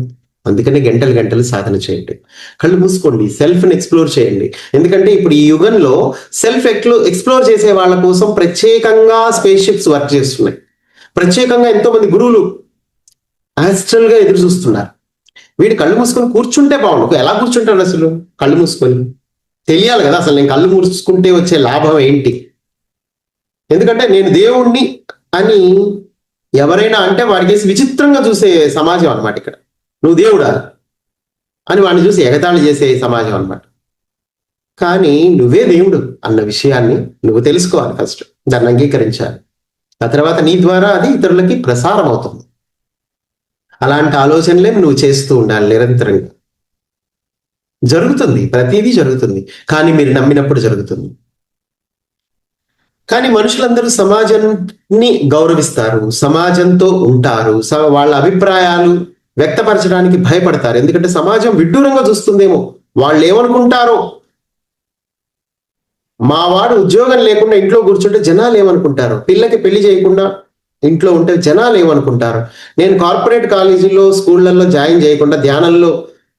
అందుకని గంటలు గంటలు సాధన చేయండి, కళ్ళు మూసుకోండి, సెల్ఫ్ని ఎక్స్ప్లోర్ చేయండి. ఎందుకంటే ఇప్పుడు ఈ యుగంలో సెల్ఫ్ ఎక్స్ప్లోర్ చేసే వాళ్ళ కోసం ప్రత్యేకంగా స్పేస్ షిప్స్ వర్క్ చేస్తున్నాయి. ప్రత్యేకంగా ఎంతో మంది గురువులు యాస్ట్రల్ గా ఎదురు చూస్తున్నారు. వీడు కళ్ళు మూసుకొని కూర్చుంటే బాగుండు. ఎలా కూర్చుంటాడు అసలు? కళ్ళు మూసుకొని తెలియాలి కదా అసలు నేను కళ్ళు మూసుకుంటే వచ్చే లాభం ఏంటి. ఎందుకంటే నేను దేవుణ్ణి అని ఎవరైనా అంటే వాడికి విచిత్రంగా చూసే సమాజం అనమాట ఇక్కడ. నువ్వు దేవుడా అని వాడిని చూసి ఎగతాళి చేసే సమాజం అనమాట. కానీ నువ్వే దేవుడు అన్న విషయాన్ని నువ్వు తెలుసుకోవాలి, ఫస్ట్ దాన్ని అంగీకరించాలి. ఆ తర్వాత నీ ద్వారా అది ఇతరులకి ప్రసారం అవుతుంది. అలాంటి ఆలోచనలే నువ్వు చేస్తూ ఉండాలి నిరంతరంగా. జరుగుతుంది, ప్రతిదీ జరుగుతుంది, కానీ మీరు నమ్మినప్పుడు జరుగుతుంది. కానీ మనుషులందరూ సమాజాన్ని గౌరవిస్తారు, సమాజంతో ఉంటారు, వాళ్ళ అభిప్రాయాలు వ్యక్తపరచడానికి భయపడతారు. ఎందుకంటే సమాజం విడ్డూరంగా చూస్తుందేమో, వాళ్ళు ఏమనుకుంటారో. మా వాడు ఉద్యోగం లేకుండా ఇంట్లో కూర్చుంటే జనాలు ఏమనుకుంటారు, పిల్లకి పెళ్లి చేయకుండా ఇంట్లో ఉంటే జనాలు ఏమనుకుంటారు, నేను కార్పొరేట్ కాలేజీలో స్కూళ్ళల్లో జాయిన్ చేయకుండా ధ్యానంలో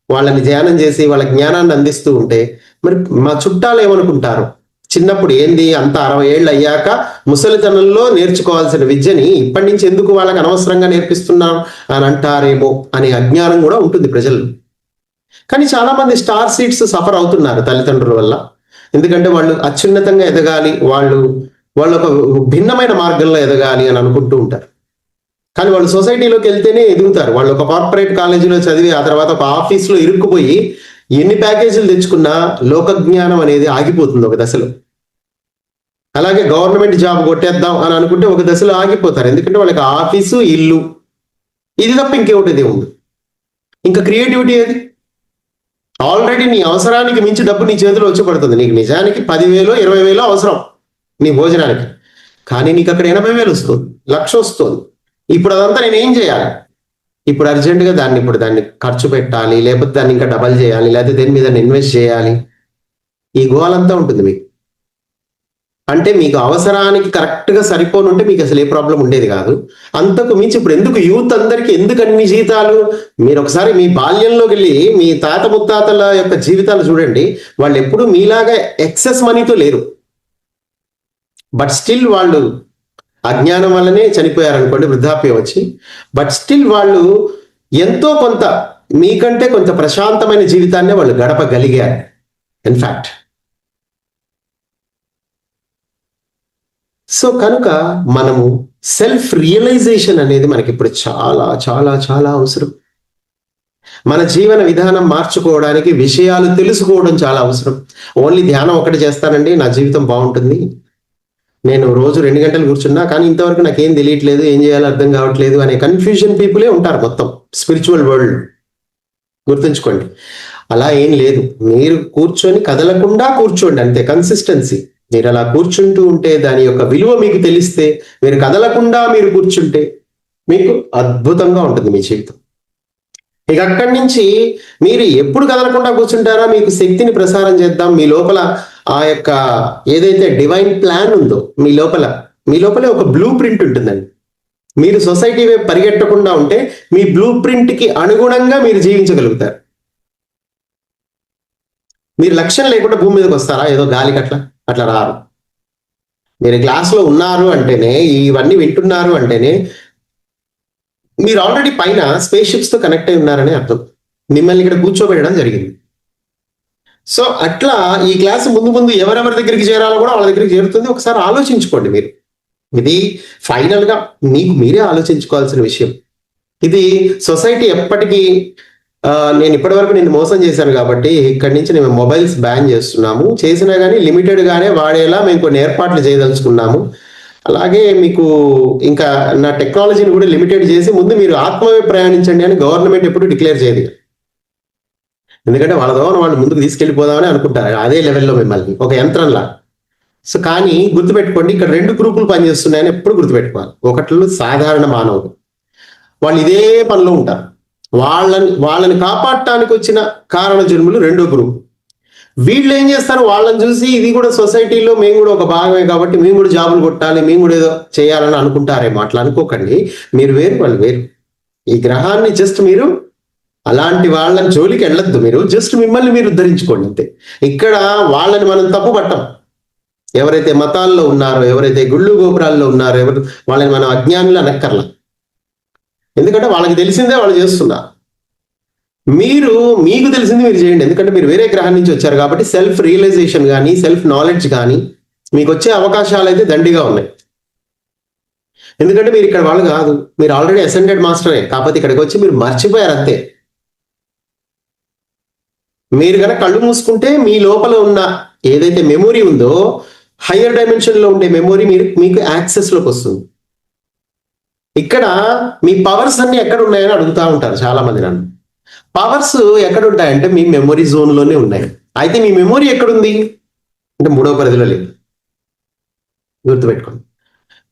వాళ్ళని ధ్యానం చేసి వాళ్ళ జ్ఞానాన్ని అందిస్తూ ఉంటే మరి మా చుట్టాలు ఏమనుకుంటారు. చిన్నప్పుడు ఏంది అంత 60 ఏళ్ళు అయ్యాక ముసలితనంలో నేర్చుకోవాల్సిన విద్యని ఇప్పటి నుంచి ఎందుకు వాళ్ళకి అనవసరంగా నేర్పిస్తున్నాం అని అంటారేమో అనే అజ్ఞానం కూడా ఉంటుంది ప్రజల్లో. కానీ చాలా మంది స్టార్ సీట్స్ సఫర్ అవుతున్నారు తల్లిదండ్రుల వల్ల. ఎందుకంటే వాళ్ళు అత్యున్నతంగా ఎదగాలి, వాళ్ళు ఒక భిన్నమైన మార్గంలో ఎదగాలి అని అనుకుంటూ ఉంటారు. కానీ వాళ్ళు సొసైటీలోకి వెళ్తేనే ఎదుగుతారు. వాళ్ళు ఒక కార్పొరేట్ కాలేజీలో చదివి ఆ తర్వాత ఒక ఆఫీస్లో ఇరుక్కుపోయి ఎన్ని ప్యాకేజీలు తెచ్చుకున్నా లోక జ్ఞానం అనేది ఆగిపోతుంది ఒక దశలో. అలాగే గవర్నమెంట్ జాబ్ కొట్టేద్దాం అని అనుకుంటే ఒక దశలో ఆగిపోతారు. ఎందుకంటే వాళ్ళకి ఆఫీసు, ఇల్లు, ఇది తప్ప ఇంకేమిటి ఉంది. ఇంకా క్రియేటివిటీ ఏది? ఆల్రెడీ నీ అవసరానికి మించి డబ్బు నీ చేతిలో వచ్చి పడుతుంది. నీకు నిజానికి 10,000 20,000 అవసరం నీ భోజనానికి, కానీ నీకు అక్కడ 80,000 వస్తుంది, 1,00,000 వస్తుంది. ఇప్పుడు అదంతా నేను ఏం చేయాలి? ఇప్పుడు అర్జెంటుగా దాన్ని ఖర్చు పెట్టాలి, లేకపోతే దాన్ని ఇంకా డబల్ చేయాలి, లేకపోతే దేని మీద ఇన్వెస్ట్ చేయాలి. ఈ గోలంతా ఉంటుంది మీకు. అంటే మీకు అవసరానికి కరెక్ట్గా సరిపోనుంటే మీకు అసలు ఏ ప్రాబ్లం ఉండేది కాదు. అంతకు మించి ఇప్పుడు ఎందుకు యూత్ అందరికీ ఎందుకు అన్ని జీతాలు? మీరు ఒకసారి మీ బాల్యంలోకి వెళ్ళి మీ తాత ముత్తాతల యొక్క జీవితాలు చూడండి. వాళ్ళు ఎప్పుడు మీలాగా ఎక్సెస్ మనీతో లేరు. బట్ స్టిల్ వాళ్ళు అజ్ఞానం వల్లనే చనిపోయారనుకోండి, వృద్ధాప్యం వచ్చి. బట్ స్టిల్ వాళ్ళు ఎంతో కొంత మీకంటే కొంత ప్రశాంతమైన జీవితాన్ని వాళ్ళు గడపగలిగారు. ఇన్ఫ్యాక్ట్ సో కనుక మనము సెల్ఫ్ రియలైజేషన్ అనేది మనకి ఇప్పుడు చాలా చాలా చాలా అవసరం. మన జీవన విధానం మార్చుకోవడానికి విషయాలు తెలుసుకోవడం చాలా అవసరం. ఓన్లీ ధ్యానం ఒకటి చేస్తానండి, నా జీవితం బాగుంటుంది, నేను రోజు 2 గంటలు కూర్చున్నా కానీ ఇంతవరకు నాకేం తెలియట్లేదు, ఏం చేయాలో అర్థం కావట్లేదు అనే కన్ఫ్యూజన్ పీపులే ఉంటారు మొత్తం స్పిరిచువల్ వరల్డ్. గుర్తుంచుకోండి, అలా ఏం లేదు. మీరు కూర్చొని కదలకుండా కూర్చోండి అంతే. కన్సిస్టెన్సీ. మీరు అలా కూర్చుంటూ ఉంటే దాని యొక్క విలువ మీకు తెలిస్తే, మీరు కదలకుండా మీరు కూర్చుంటే మీకు అద్భుతంగా ఉంటుంది మీ జీవితం. ఇక అక్కడి నుంచి మీరు ఎప్పుడు కదలకుండా కూర్చుంటారా, మీకు శక్తిని ప్రసారం చేద్దాం. మీ లోపల ఆ యొక్క ఏదైతే డివైన్ ప్లాన్ ఉందో మీ లోపలే ఒక బ్లూ ప్రింట్ ఉంటుందండి. మీరు సొసైటీ వైపు పరిగెట్టకుండా ఉంటే మీ బ్లూ ప్రింట్కి అనుగుణంగా మీరు జీవించగలుగుతారు. మీరు లక్ష్యం లేకుండా భూమి మీదకి వస్తారా? ఏదో గాలికి అట్లా రారు. మీరు క్లాస్లో ఉన్నారు అంటేనే, ఇవన్నీ వింటున్నారు అంటేనే మీరు ఆల్రెడీ పైన స్పేస్ షిప్స్ తో కనెక్ట్ అయి ఉన్నారని అర్థం. మిమ్మల్ని ఇక్కడ కూర్చోబెట్టడం జరిగింది. సో అట్లా ఈ క్లాస్ ముందు ఎవరెవరి దగ్గరికి చేరాలో కూడా వాళ్ళ దగ్గరికి చేరుతుంది. ఒకసారి ఆలోచించుకోండి మీరు. ఇది ఫైనల్ గా మీకు మీరే ఆలోచించుకోవాల్సిన విషయం. ఇది సొసైటీ ఎప్పటికీ నేను ఇప్పటి వరకు మోసం చేశాను కాబట్టి ఇక్కడి నుంచి మేము మొబైల్స్ బ్యాన్ చేస్తున్నాము, చేసినా కానీ లిమిటెడ్ గానే వాడేలా మేము కొన్ని ఏర్పాట్లు చేయదలుచుకున్నాము. అలాగే మీకు ఇంకా నా టెక్నాలజీని కూడా లిమిటెడ్ చేసి ముందు మీరు ఆత్మవే ప్రయాణించండి అని గవర్నమెంట్ ఎప్పుడు డిక్లేర్ చేయదు. ఎందుకంటే వాళ్ళ ద్వారా వాళ్ళు ముందుకు తీసుకెళ్ళిపోదామని అనుకుంటారు అదే లెవెల్లో మిమ్మల్ని ఒక యంత్రంలా. సో కానీ గుర్తుపెట్టుకోండి, ఇక్కడ 2 గ్రూపులు పనిచేస్తున్నాయని ఎప్పుడు గుర్తుపెట్టుకోవాలి. ఒకటి సాధారణ మానవులు, వాళ్ళు ఇదే పనిలో ఉంటారు. వాళ్ళని కాపాడటానికి వచ్చిన కారణ జన్ములు 2వ గ్రూప్. వీళ్ళు ఏం చేస్తారు, వాళ్ళని చూసి ఇది కూడా సొసైటీలో మేము కూడా ఒక భాగమే కాబట్టి మేము కూడా జాబులు కొట్టాలి, మేము కూడా ఏదో చేయాలని అనుకుంటారేమో. అట్లా అనుకోకండి. మీరు వేరు, వాళ్ళు వేరు. ఈ గ్రహాన్ని జస్ట్ మీరు అలాంటి వాళ్ళని జోలికి వెళ్ళొద్దు. మీరు జస్ట్ మిమ్మల్ని మీరు ఉద్ధరించుకోండి అంతే. ఇక్కడ వాళ్ళని మనం తప్పు పట్టం. ఎవరైతే మతాల్లో ఉన్నారో, ఎవరైతే గుళ్ళు గోపురాల్లో ఉన్నారో, వాళ్ళని మనం అజ్ఞానులు అనక్కర్లా. ఎందుకంటే వాళ్ళకి తెలిసిందే వాళ్ళు చేస్తున్నారు. మీకు తెలిసింది మీరు చేయండి. ఎందుకంటే మీరు వేరే గ్రహం నుంచి వచ్చారు కాబట్టి సెల్ఫ్ రియలైజేషన్ కానీ సెల్ఫ్ నాలెడ్జ్ కానీ మీకు వచ్చే అవకాశాలు అయితే దండిగా ఉన్నాయి. ఎందుకంటే మీరు ఇక్కడ వాళ్ళు కాదు, మీరు ఆల్రెడీ అసెండెడ్ మాస్టరే. కాకపోతే ఇక్కడికి వచ్చి మీరు మర్చిపోయారు అంతే. మీరు కనుక కళ్ళు మూసుకుంటే మీ లోపల ఉన్న ఏదైతే మెమొరీ ఉందో, హయ్యర్ డైమెన్షన్ లో ఉండే మెమొరీ మీకు యాక్సెస్ లోకి వస్తుంది. ఇక్కడ మీ పవర్స్ అన్ని ఎక్కడ ఉన్నాయని అడుగుతా ఉంటారు చాలా మంది నన్ను. పవర్స్ ఎక్కడ ఉంటాయంటే మీ మెమొరీ జోన్ లోనే ఉన్నాయి. అయితే మీ మెమొరీ ఎక్కడుంది అంటే మూడవ పరిధిలో లేదు. గుర్తుపెట్టుకోండి,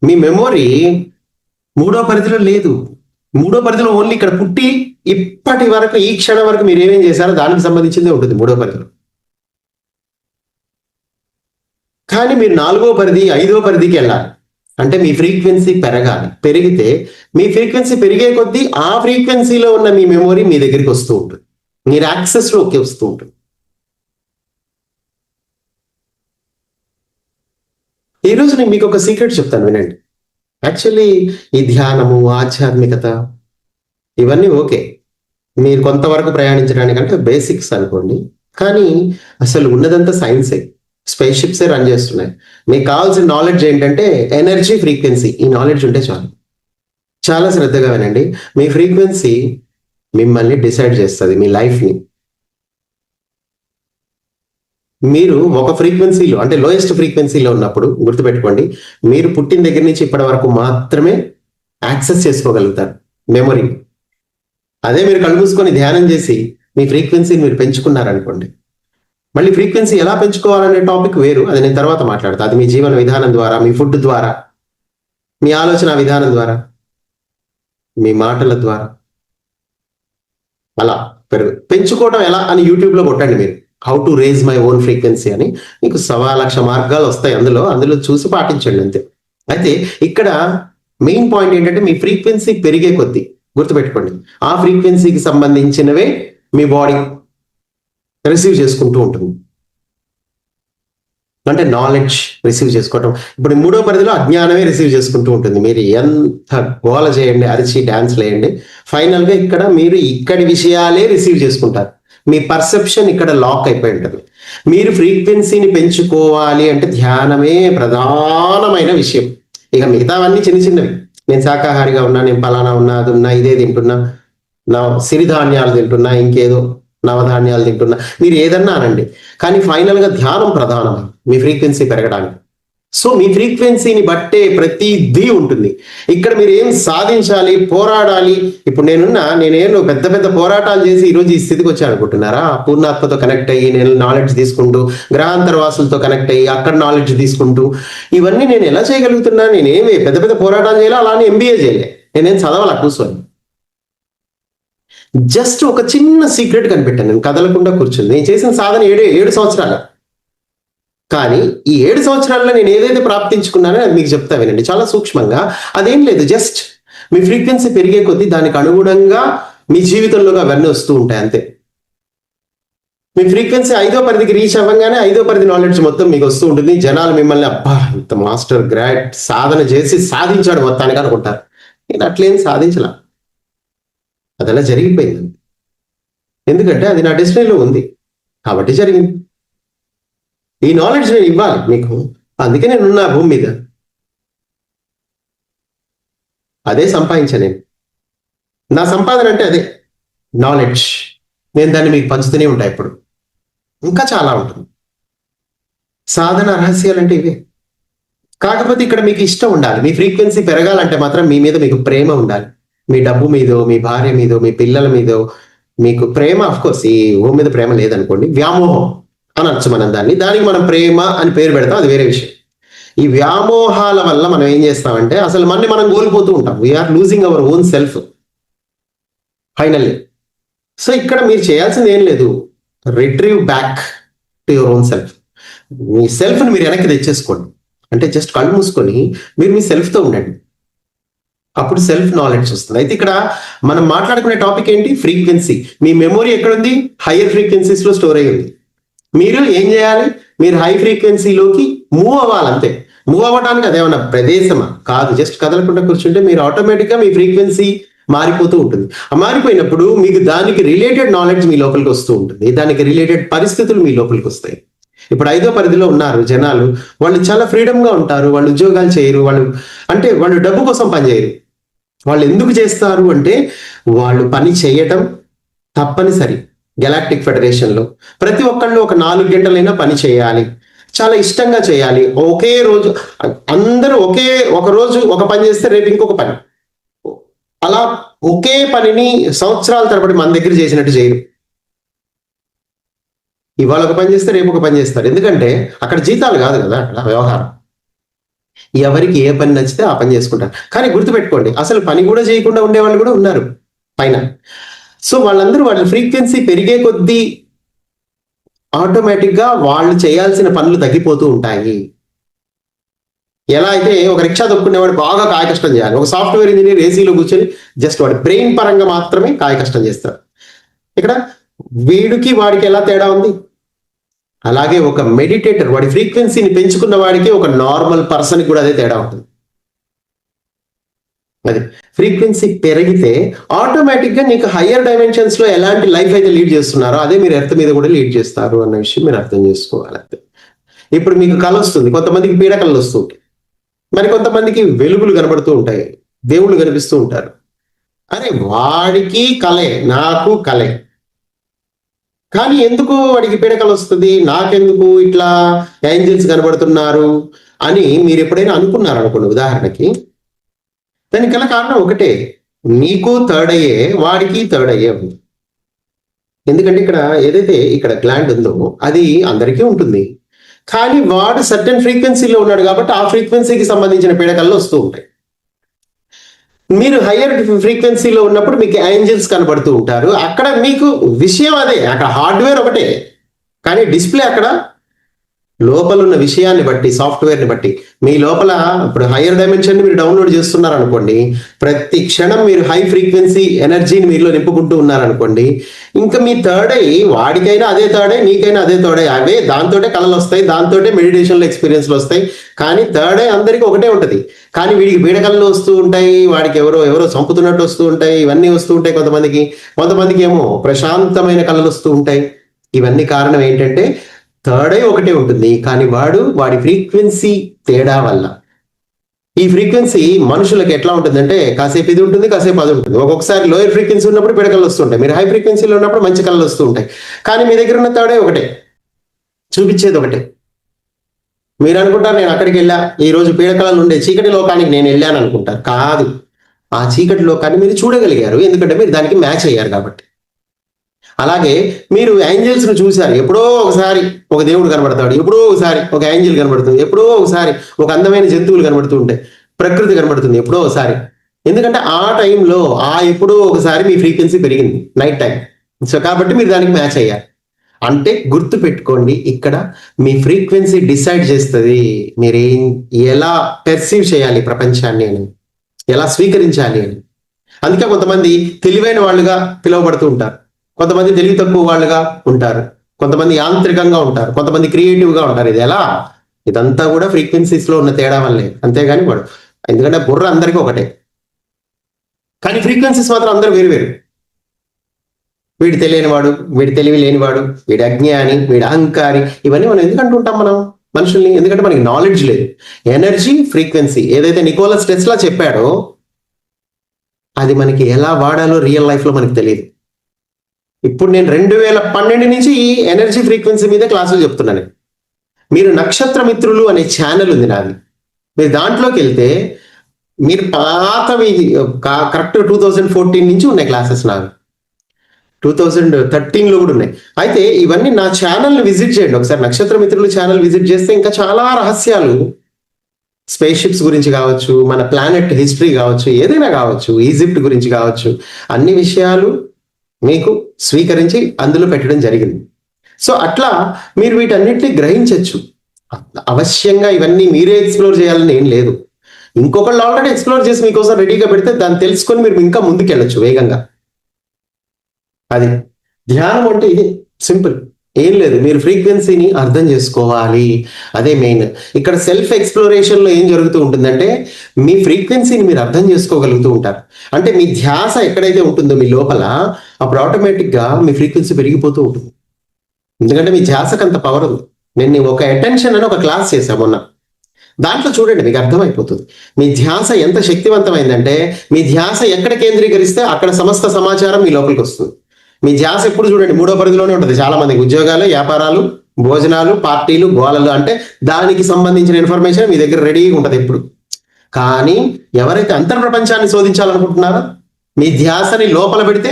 మీ మెమొరీ మూడో పరిధిలో లేదు. మూడో పరిధిలో ఓన్లీ ఇక్కడ పుట్టి ఇప్పటి వరకు ఈ క్షణం వరకు మీరు ఏమేం చేశారో దానికి సంబంధించిందే ఉంటుంది మూడో పరిధిలో. కానీ మీరు 4వ పరిధి 5వ పరిధికి వెళ్ళాలి అంటే మీ ఫ్రీక్వెన్సీ పెరగాలి. పెరిగితే మీ ఫ్రీక్వెన్సీ పెరిగే కొద్దీ ఆ ఫ్రీక్వెన్సీలో ఉన్న మీ మెమొరీ మీ దగ్గరికి వస్తూ ఉంటుంది, మీరు యాక్సెస్లోకి వస్తూ ఉంటుంది. ఈరోజు నేను మీకు ఒక సీక్రెట్ చెప్తాను, వినండి. యాక్చువల్లీ ఈ ధ్యానము, ఆధ్యాత్మికత ఇవన్నీ ఓకే, మీరు కొంతవరకు ప్రయాణించడానికంటే బేసిక్స్ అనుకోండి. కానీ అసలు ఉన్నదంతా సైన్సే, స్పేస్ షిప్సే రన్ చేస్తున్నాయి. మీకు కావాల్సిన నాలెడ్జ్ ఏంటంటే ఎనర్జీ, ఫ్రీక్వెన్సీ. ఈ నాలెడ్జ్ ఉంటే చాలు. చాలా శ్రద్ధగా వినండి. మీ ఫ్రీక్వెన్సీ మిమ్మల్ని డిసైడ్ చేస్తుంది, మీ లైఫ్ని. మీరు ఒక ఫ్రీక్వెన్సీలో అంటే లోయెస్ట్ ఫ్రీక్వెన్సీలో ఉన్నప్పుడు గుర్తుపెట్టుకోండి, మీరు పుట్టిన దగ్గర నుంచి ఇప్పటి వరకు మాత్రమే యాక్సెస్ చేసుకోగలుగుతారు మెమొరీ. అదే మీరు కళ్ళు మూసుకొని ధ్యానం చేసి మీ ఫ్రీక్వెన్సీని మీరు పెంచుకున్నారనుకోండి, మళ్ళీ ఫ్రీక్వెన్సీ ఎలా పెంచుకోవాలనే టాపిక్ వేరు, అది నేను తర్వాత మాట్లాడతా. అది మీ జీవన విధానం ద్వారా, మీ ఫుడ్ ద్వారా, మీ ఆలోచన విధానం ద్వారా, మీ మాటల ద్వారా అలా పెంచుకోవడం ఎలా అని యూట్యూబ్లో కొట్టండి మీరు, how to raise my own frequency అని. మీకు 1,00,000 మార్గాలు వస్తాయి, అందులో చూసి పాటించండి అంతే. అయితే ఇక్కడ మెయిన్ పాయింట్ ఏంటంటే మీ ఫ్రీక్వెన్సీ పెరిగే కొద్దీ గుర్తుపెట్టుకోండి, ఆ ఫ్రీక్వెన్సీకి సంబంధించినవే మీ బాడీ రిసీవ్ చేసుకుంటూ ఉంటుంది. అంటే నాలెడ్జ్ రిసీవ్ చేసుకోవటం. ఇప్పుడు మూడో పరిధిలో అజ్ఞానమే రిసీవ్ చేసుకుంటూ ఉంటుంది. మీరు ఎంత గోల చేయండి, అరిచి డాన్స్ వేయండి, ఫైనల్గా ఇక్కడ మీరు ఇక్కడి విషయాలే రిసీవ్ చేసుకుంటారు. మీ పర్సెప్షన్ ఇక్కడ లాక్ అయిపోయి ఉంటుంది. మీరు ఫ్రీక్వెన్సీని పెంచుకోవాలి అంటే ధ్యానమే ప్రధానమైన విషయం. ఇక మిగతావన్నీ చిన్న చిన్నవి. నేను శాకాహారిగా ఉన్నా, నేను పలానా ఉన్నా, అది ఉన్నా, ఇదే తింటున్నా, నా సిరిధాన్యాలు తింటున్నా, ఇంకేదో నవధాన్యాలు తింటున్నా, మీరు ఏదన్నా అనండి, కానీ ఫైనల్గా ధ్యానం ప్రధానం మీ ఫ్రీక్వెన్సీ పెరగడానికి. సో మీ ఫ్రీక్వెన్సీని బట్టే ప్రతిదీ ఉంటుంది. ఇక్కడ మీరు ఏం సాధించాలి, పోరాడాలి. ఇప్పుడు నేనేం పెద్ద పెద్ద పోరాటాలు చేసి ఈరోజు ఈ స్థితికి వచ్చాను అనుకుంటున్నారా? పూర్ణాత్మతో కనెక్ట్ అయ్యి నేను నాలెడ్జ్ తీసుకుంటూ, గ్రహాంతరవాసులతో కనెక్ట్ అయ్యి అక్కడ నాలెడ్జ్ తీసుకుంటూ, ఇవన్నీ నేను ఎలా చేయగలుగుతున్నా? నేనేమి పెద్ద పెద్ద పోరాటాలు చేయాలి, అలానే MBA చేయలే, నేనేం చదవాలా కూర్చొని. జస్ట్ ఒక చిన్న సీక్రెట్ కనిపెట్టాను, నేను కదలకుండా కూర్చుంది. నేను చేసిన సాధన 7 సంవత్సరాలు. కానీ ఈ 7 సంవత్సరాల్లో నేను ఏదైతే ప్రాప్తించుకున్నానో అది మీకు చెప్తా వినండి, చాలా సూక్ష్మంగా. అదేం లేదు, జస్ట్ మీ ఫ్రీక్వెన్సీ పెరిగే కొద్దీ దానికి అనుగుణంగా మీ జీవితంలోకి అవన్నీ వస్తూ ఉంటాయి అంతే. మీ ఫ్రీక్వెన్సీ 5వ పరిధికి రీచ్ అవ్వగానే 5వ పరిధి నాలెడ్జ్ మొత్తం మీకు వస్తూ ఉంటుంది. జనాలు మిమ్మల్ని అబ్బా ఇంత మాస్టర్ గ్రాడ్ సాధన చేసి సాధించాడు మొత్తానికి అనుకుంటారు. నేను అట్లేం సాధించలా, అదలా జరిగిపోయింది. ఎందుకంటే అది నా డెస్టినీలో ఉంది కాబట్టి జరిగింది. ఈ నాలెడ్జ్ నేను ఇవ్వాలి మీకు, అందుకే నేను ఉన్నా భూమి మీద. అదే సంపాదించాను నేను. నా సంపాదన అంటే అదే నాలెడ్జ్. నేను దాన్ని మీకు పంచుతూనే ఉంటా ఇప్పుడు, ఇంకా చాలా ఉంటుంది. సాధన రహస్యాలు అంటే ఇవే. కాకపోతే ఇక్కడ మీకు ఇష్టం ఉండాలి. మీ ఫ్రీక్వెన్సీ పెరగాలంటే మాత్రం మీ మీద మీకు ప్రేమ ఉండాలి. మీ డబ్బు మీదో, మీ భార్య మీదో, మీ పిల్లల మీదో మీకు ప్రేమ. ఆఫ్ కోర్స్ ఈ భూమి మీద ప్రేమ లేదనుకోండి, వ్యామోహం అనొచ్చు మనం దానికి మనం ప్రేమ అని పేరు పెడతాం, అది వేరే విషయం. ఈ వ్యామోహాల వల్ల మనం ఏం చేస్తామంటే అసలు మనం కోల్పోతూ ఉంటాం. We're losing our own self finally. So ఇక్కడ మీరు చేయాల్సింది ఏం లేదు, retrieve back to your own self. మీ సెల్ఫ్ని మీరు వెనక్కి తెచ్చేసుకోండి. అంటే జస్ట్ కళ్ళు మూసుకొని మీరు మీ సెల్ఫ్తో ఉండండి, అప్పుడు సెల్ఫ్ నాలెడ్జ్ వస్తుంది. అయితే ఇక్కడ మనం మాట్లాడుకునే టాపిక్ ఏంటి? ఫ్రీక్వెన్సీ. మీ మెమొరీ ఎక్కడుంది? హయ్యర్ ఫ్రీక్వెన్సీస్ లో స్టోర్ అయ్యి ఉంది. మీరు ఏం చేయాలి? మీరు హై ఫ్రీక్వెన్సీలోకి మూవ్ అవ్వాలంతే. మూవ్ అవ్వడానికి అదేమన్నా ప్రదేశమా? కాదు. జస్ట్ కదలకుండా కూర్చుంటే మీరు ఆటోమేటిక్గా మీ ఫ్రీక్వెన్సీ మారిపోతూ ఉంటుంది. ఆ మారిపోయినప్పుడు మీకు దానికి రిలేటెడ్ నాలెడ్జ్ మీ లోపలికి వస్తూ ఉంటుంది, దానికి రిలేటెడ్ పరిస్థితులు మీ లోపలికి వస్తాయి. ఇప్పుడు 5వ పరిధిలో ఉన్నారు జనాలు, వాళ్ళు చాలా ఫ్రీడమ్గా ఉంటారు, వాళ్ళు ఉద్యోగాలు చేయరు, వాళ్ళు డబ్బు కోసం పని చేయరు. వాళ్ళు ఎందుకు చేస్తారు అంటే వాళ్ళు పని చేయటం తప్పనిసరి. గెలాక్టిక్ ఫెడరేషన్లో ప్రతి ఒక్కళ్ళు ఒక 4 గంటలైనా పని చేయాలి, చాలా ఇష్టంగా చేయాలి. ఒకే రోజు అందరూ ఒక రోజు ఒక పని చేస్తే రేపు ఇంకొక పని, అలా ఒకే పనిని సంవత్సరాల తరబడి మన దగ్గర చేసినట్టు చేయరు. ఇవాళ ఒక పని చేస్తే రేపు ఒక పని చేస్తారు. ఎందుకంటే అక్కడ జీతాలు కాదు కదా, అక్కడ వ్యవహారం. ఎవరికి ఏ పని నచ్చితే ఆ పని చేసుకుంటారు. కానీ గుర్తుపెట్టుకోండి, అసలు పని కూడా చేయకుండా ఉండే వాళ్ళు కూడా ఉన్నారు పైన. సో వాళ్ళందరూ వాళ్ళ ఫ్రీక్వెన్సీ పెరిగే కొద్దీ ఆటోమేటిక్గా వాళ్ళు చేయాల్సిన పనులు తగ్గిపోతూ ఉంటాయి. ఎలా అయితే ఒక రిక్షా దొక్కునేవాడు బాగా కాయ కష్టం చేయాలి, ఒక సాఫ్ట్వేర్ ఇంజనీర్ ఏసీలో కూర్చొని జస్ట్ వాడి బ్రెయిన్ పరంగా మాత్రమే కాయ కష్టం చేస్తారు. ఇక్కడ వీడికి వాడికి ఎలా తేడా ఉంది? అలాగే ఒక మెడిటేటర్ వాడి ఫ్రీక్వెన్సీని పెంచుకున్న వాడికి ఒక నార్మల్ పర్సన్కి కూడా అదే తేడా ఉంటుంది. అది ఫ్రీక్వెన్సీ పెరిగితే ఆటోమేటిక్గా నీకు హయ్యర్ డైమెన్షన్స్ లో ఎలాంటి లైఫ్ అయితే లీడ్ చేస్తున్నారో అదే మీరు ఎర్త్ మీద కూడా లీడ్ చేస్తారు అన్న విషయం మీరు అర్థం చేసుకోవాలి. అంతే. ఇప్పుడు మీకు కళ వస్తుంది, కొంతమందికి పీడకలు వస్తూ ఉంటాయి, మరి కొంతమందికి వెలుగులు కనబడుతూ ఉంటాయి, దేవుళ్ళు కనిపిస్తూ ఉంటారు. అరే వాడికి కలే, నాకు కలే, కానీ ఎందుకు వాడికి పీడకలు వస్తుంది, నాకెందుకు ఇట్లా ఏంజల్స్ కనబడుతున్నారు అని మీరు ఎప్పుడైనా అనుకున్నారు అనుకోండి ఉదాహరణకి, దానికి గల కారణం ఒకటే, నీకు థర్డ్ అయ్యే వాడికి థర్డ్ అయ్యే ఉంది. ఎందుకంటే ఇక్కడ ఏదైతే ఇక్కడ గ్లాండ్ ఉందో అది అందరికీ ఉంటుంది, కానీ వాడు సర్టెన్ ఫ్రీక్వెన్సీలో ఉన్నాడు కాబట్టి ఆ ఫ్రీక్వెన్సీకి సంబంధించిన పీడకల్లో వస్తూ ఉంటాయి. మీరు హయ్యర్ ఫ్రీక్వెన్సీలో ఉన్నప్పుడు మీకు ఏంజల్స్ కనబడుతూ ఉంటారు. అక్కడ మీకు విషయం అదే, అక్కడ హార్డ్వేర్ ఒకటే, కానీ డిస్ప్లే అక్కడ లోపల ఉన్న విషయాన్ని బట్టి, సాఫ్ట్వేర్ని బట్టి. మీ లోపల ఇప్పుడు హయ్యర్ డైమెన్షన్ మీరు డౌన్లోడ్ చేస్తున్నారు అనుకోండి, ప్రతి క్షణం మీరు హై ఫ్రీక్వెన్సీ ఎనర్జీని మీలో నింపుకుంటూ ఉన్నారనుకోండి, ఇంకా మీ థర్డ్ అయ్యి వాడికైనా అదే థర్డ్ అయ్యి నీకైనా అదే థర్డ్ అయ్యి, అవే దాంతోటే కళలు వస్తాయి, దాంతోటే మెడిటేషన్లో ఎక్స్పీరియన్స్లు వస్తాయి. కానీ థర్డ్ అయ్యి అందరికీ ఒకటే ఉంటుంది, కానీ వీడికి పీడకళ్ళు వస్తూ ఉంటాయి, వాడికి ఎవరో చంపుతున్నట్టు వస్తూ ఉంటాయి, ఇవన్నీ వస్తూ ఉంటాయి. కొంతమందికి ఏమో ప్రశాంతమైన కళలు వస్తూ ఉంటాయి. ఇవన్నీ కారణం ఏంటంటే థర్డ్ ఐ ఒకటే ఉంటుంది, కానీ వాడి ఫ్రీక్వెన్సీ తేడా వల్ల. ఈ ఫ్రీక్వెన్సీ మనుషులకు ఎట్లా ఉంటుందంటే కాసేపు ఇది ఉంటుంది, కాసేపు అది ఉంటుంది. ఒక్కొక్కసారి లోయర్ ఫ్రీక్వెన్సీ ఉన్నప్పుడు పీడకలు వస్తుంటాయి, మీరు హై ఫ్రీక్వెన్సీలో ఉన్నప్పుడు మంచి కళలు వస్తూ ఉంటాయి. కానీ మీ దగ్గర ఉన్న థర్డ్ ఐ ఒకటే, చూపించేది ఒకటే. మీరు అనుకుంటారు నేను అక్కడికి వెళ్ళా, ఈ రోజు పీడకలలు ఉండే చీకటి లోకానికి నేను వెళ్ళాను అనుకుంటారు. కాదు, ఆ చీకటి లోకాన్ని మీరు చూడగలిగారు, ఎందుకంటే మీరు దానికి మ్యాచ్ అయ్యారు కాబట్టి. అలాగే మీరు ఏంజల్స్ ను చూశారు, ఎప్పుడో ఒకసారి ఒక దేవుడు కనబడతాడు, ఎప్పుడో ఒకసారి ఒక ఏంజల్ కనబడుతుంది, ఎప్పుడో ఒకసారి ఒక అందమైన జంతువులు కనబడుతూ ఉంటాయి, ప్రకృతి కనబడుతుంది ఎప్పుడో ఒకసారి. ఎందుకంటే ఆ టైంలో ఎప్పుడో ఒకసారి మీ ఫ్రీక్వెన్సీ పెరిగింది నైట్ టైం. సో కాబట్టి మీరు దానికి మ్యాచ్ అయ్యారు. అంటే గుర్తు పెట్టుకోండి, ఇక్కడ మీ ఫ్రీక్వెన్సీ డిసైడ్ చేస్తుంది మీరు ఎలా పెర్సీవ్ చేయాలి ప్రపంచాన్ని అని, ఎలా స్వీకరించాలి అని. అందుకే కొంతమంది తెలివైన వాళ్ళుగా పిలువబడుతూ ఉంటారు, కొంతమంది తెలివి తక్కువ వాళ్ళుగా ఉంటారు, కొంతమంది యాంత్రికంగా ఉంటారు, కొంతమంది క్రియేటివ్గా ఉంటారు. ఇది ఎలా? ఇదంతా కూడా ఫ్రీక్వెన్సీస్ లో ఉన్న తేడా వల్లే, అంతేగాని ఎందుకంటే బుర్ర అందరికీ ఒకటే, కానీ ఫ్రీక్వెన్సీస్ మాత్రం అందరూ వేరు వేరు. వీడు తెలియనివాడు, వీడి తెలివి లేనివాడు, వీడి అజ్ఞాని, వీడి అహంకారి, ఇవన్నీ మనం ఎందుకంటూ ఉంటాం మనం మనుషుల్ని? ఎందుకంటే మనకి నాలెడ్జ్ లేదు. ఎనర్జీ ఫ్రీక్వెన్సీ ఏదైతే నికోలస్ టెస్లా చెప్పాడో అది మనకి ఎలా వాడాలో రియల్ లైఫ్ లో మనకి తెలియదు. ఇప్పుడు నేను 2012 నుంచి ఈ ఎనర్జీ ఫ్రీక్వెన్సీ మీద క్లాసులు చెప్తున్నాను. మీరు నక్షత్ర మిత్రులు అనే ఛానల్ ఉంది నాది, మీరు దాంట్లోకి వెళ్తే మీరు పాతవి కరెక్ట్ 2014 నుంచి ఉన్నాయి క్లాసెస్, నాకు 2013లో కూడా ఉన్నాయి. అయితే ఇవన్నీ నా ఛానల్ని విజిట్ చేయండి ఒకసారి, నక్షత్ర మిత్రులు ఛానల్ విజిట్ చేస్తే ఇంకా చాలా రహస్యాలు, స్పేస్ షిప్స్ గురించి కావచ్చు, మన ప్లానెట్ హిస్టరీ కావచ్చు, ఏదైనా కావచ్చు, ఈజిప్ట్ గురించి కావచ్చు, అన్ని విషయాలు మీకు స్వీకరించి అందులో పెట్టడం జరిగింది. సో అట్లా మీరు వీటన్నిటిని గ్రహించవచ్చు. అవశ్యంగా ఇవన్నీ మీరే ఎక్స్ప్లోర్ చేయాలని ఏం లేదు, ఇంకొకళ్ళు ఆల్రెడీ ఎక్స్ప్లోర్ చేసి మీకోసం రెడీగా పెడితే దాన్ని తెలుసుకొని మీరు ఇంకా ముందుకెళ్ళచ్చు వేగంగా. అది ధ్యానం అంటే ఇది సింపుల్, ఏం లేదు, మీరు ఫ్రీక్వెన్సీని అర్థం చేసుకోవాలి, అదే మెయిన్. ఇక్కడ సెల్ఫ్ ఎక్స్ప్లోరేషన్ లో ఏం జరుగుతూ ఉంటుందంటే మీ ఫ్రీక్వెన్సీని మీరు అర్థం చేసుకోగలుగుతూ ఉంటారు. అంటే మీ ధ్యాస ఎక్కడైతే ఉంటుందో మీ లోపల, అప్పుడు ఆటోమేటిక్ గా మీ ఫ్రీక్వెన్సీ పెరిగిపోతూ ఉంటుంది. ఎందుకంటే మీ ధ్యాసకు అంత పవర్ ఉంది. నేను ఒక అటెన్షన్ అని ఒక క్లాస్ చేశాను మొన్న, దాంట్లో చూడండి మీకు అర్థమైపోతుంది మీ ధ్యాస ఎంత శక్తివంతమైందంటే, మీ ధ్యాస ఎక్కడ కేంద్రీకరిస్తే అక్కడ సమస్త సమాచారం మీ లోపలికి వస్తుంది. మీ ధ్యాస ఎప్పుడు చూడండి 3వ పరిధిలోనే ఉంటుంది. చాలా మందికి ఉద్యోగాలు, వ్యాపారాలు, భోజనాలు, పార్టీలు, గోళలు, అంటే దానికి సంబంధించిన ఇన్ఫర్మేషన్ మీ దగ్గర రెడీగా ఉంటుంది ఎప్పుడు. కానీ ఎవరైతే అంతర్ ప్రపంచాన్ని శోధించాలనుకుంటున్నారో మీ ధ్యాసని లోపల పెడితే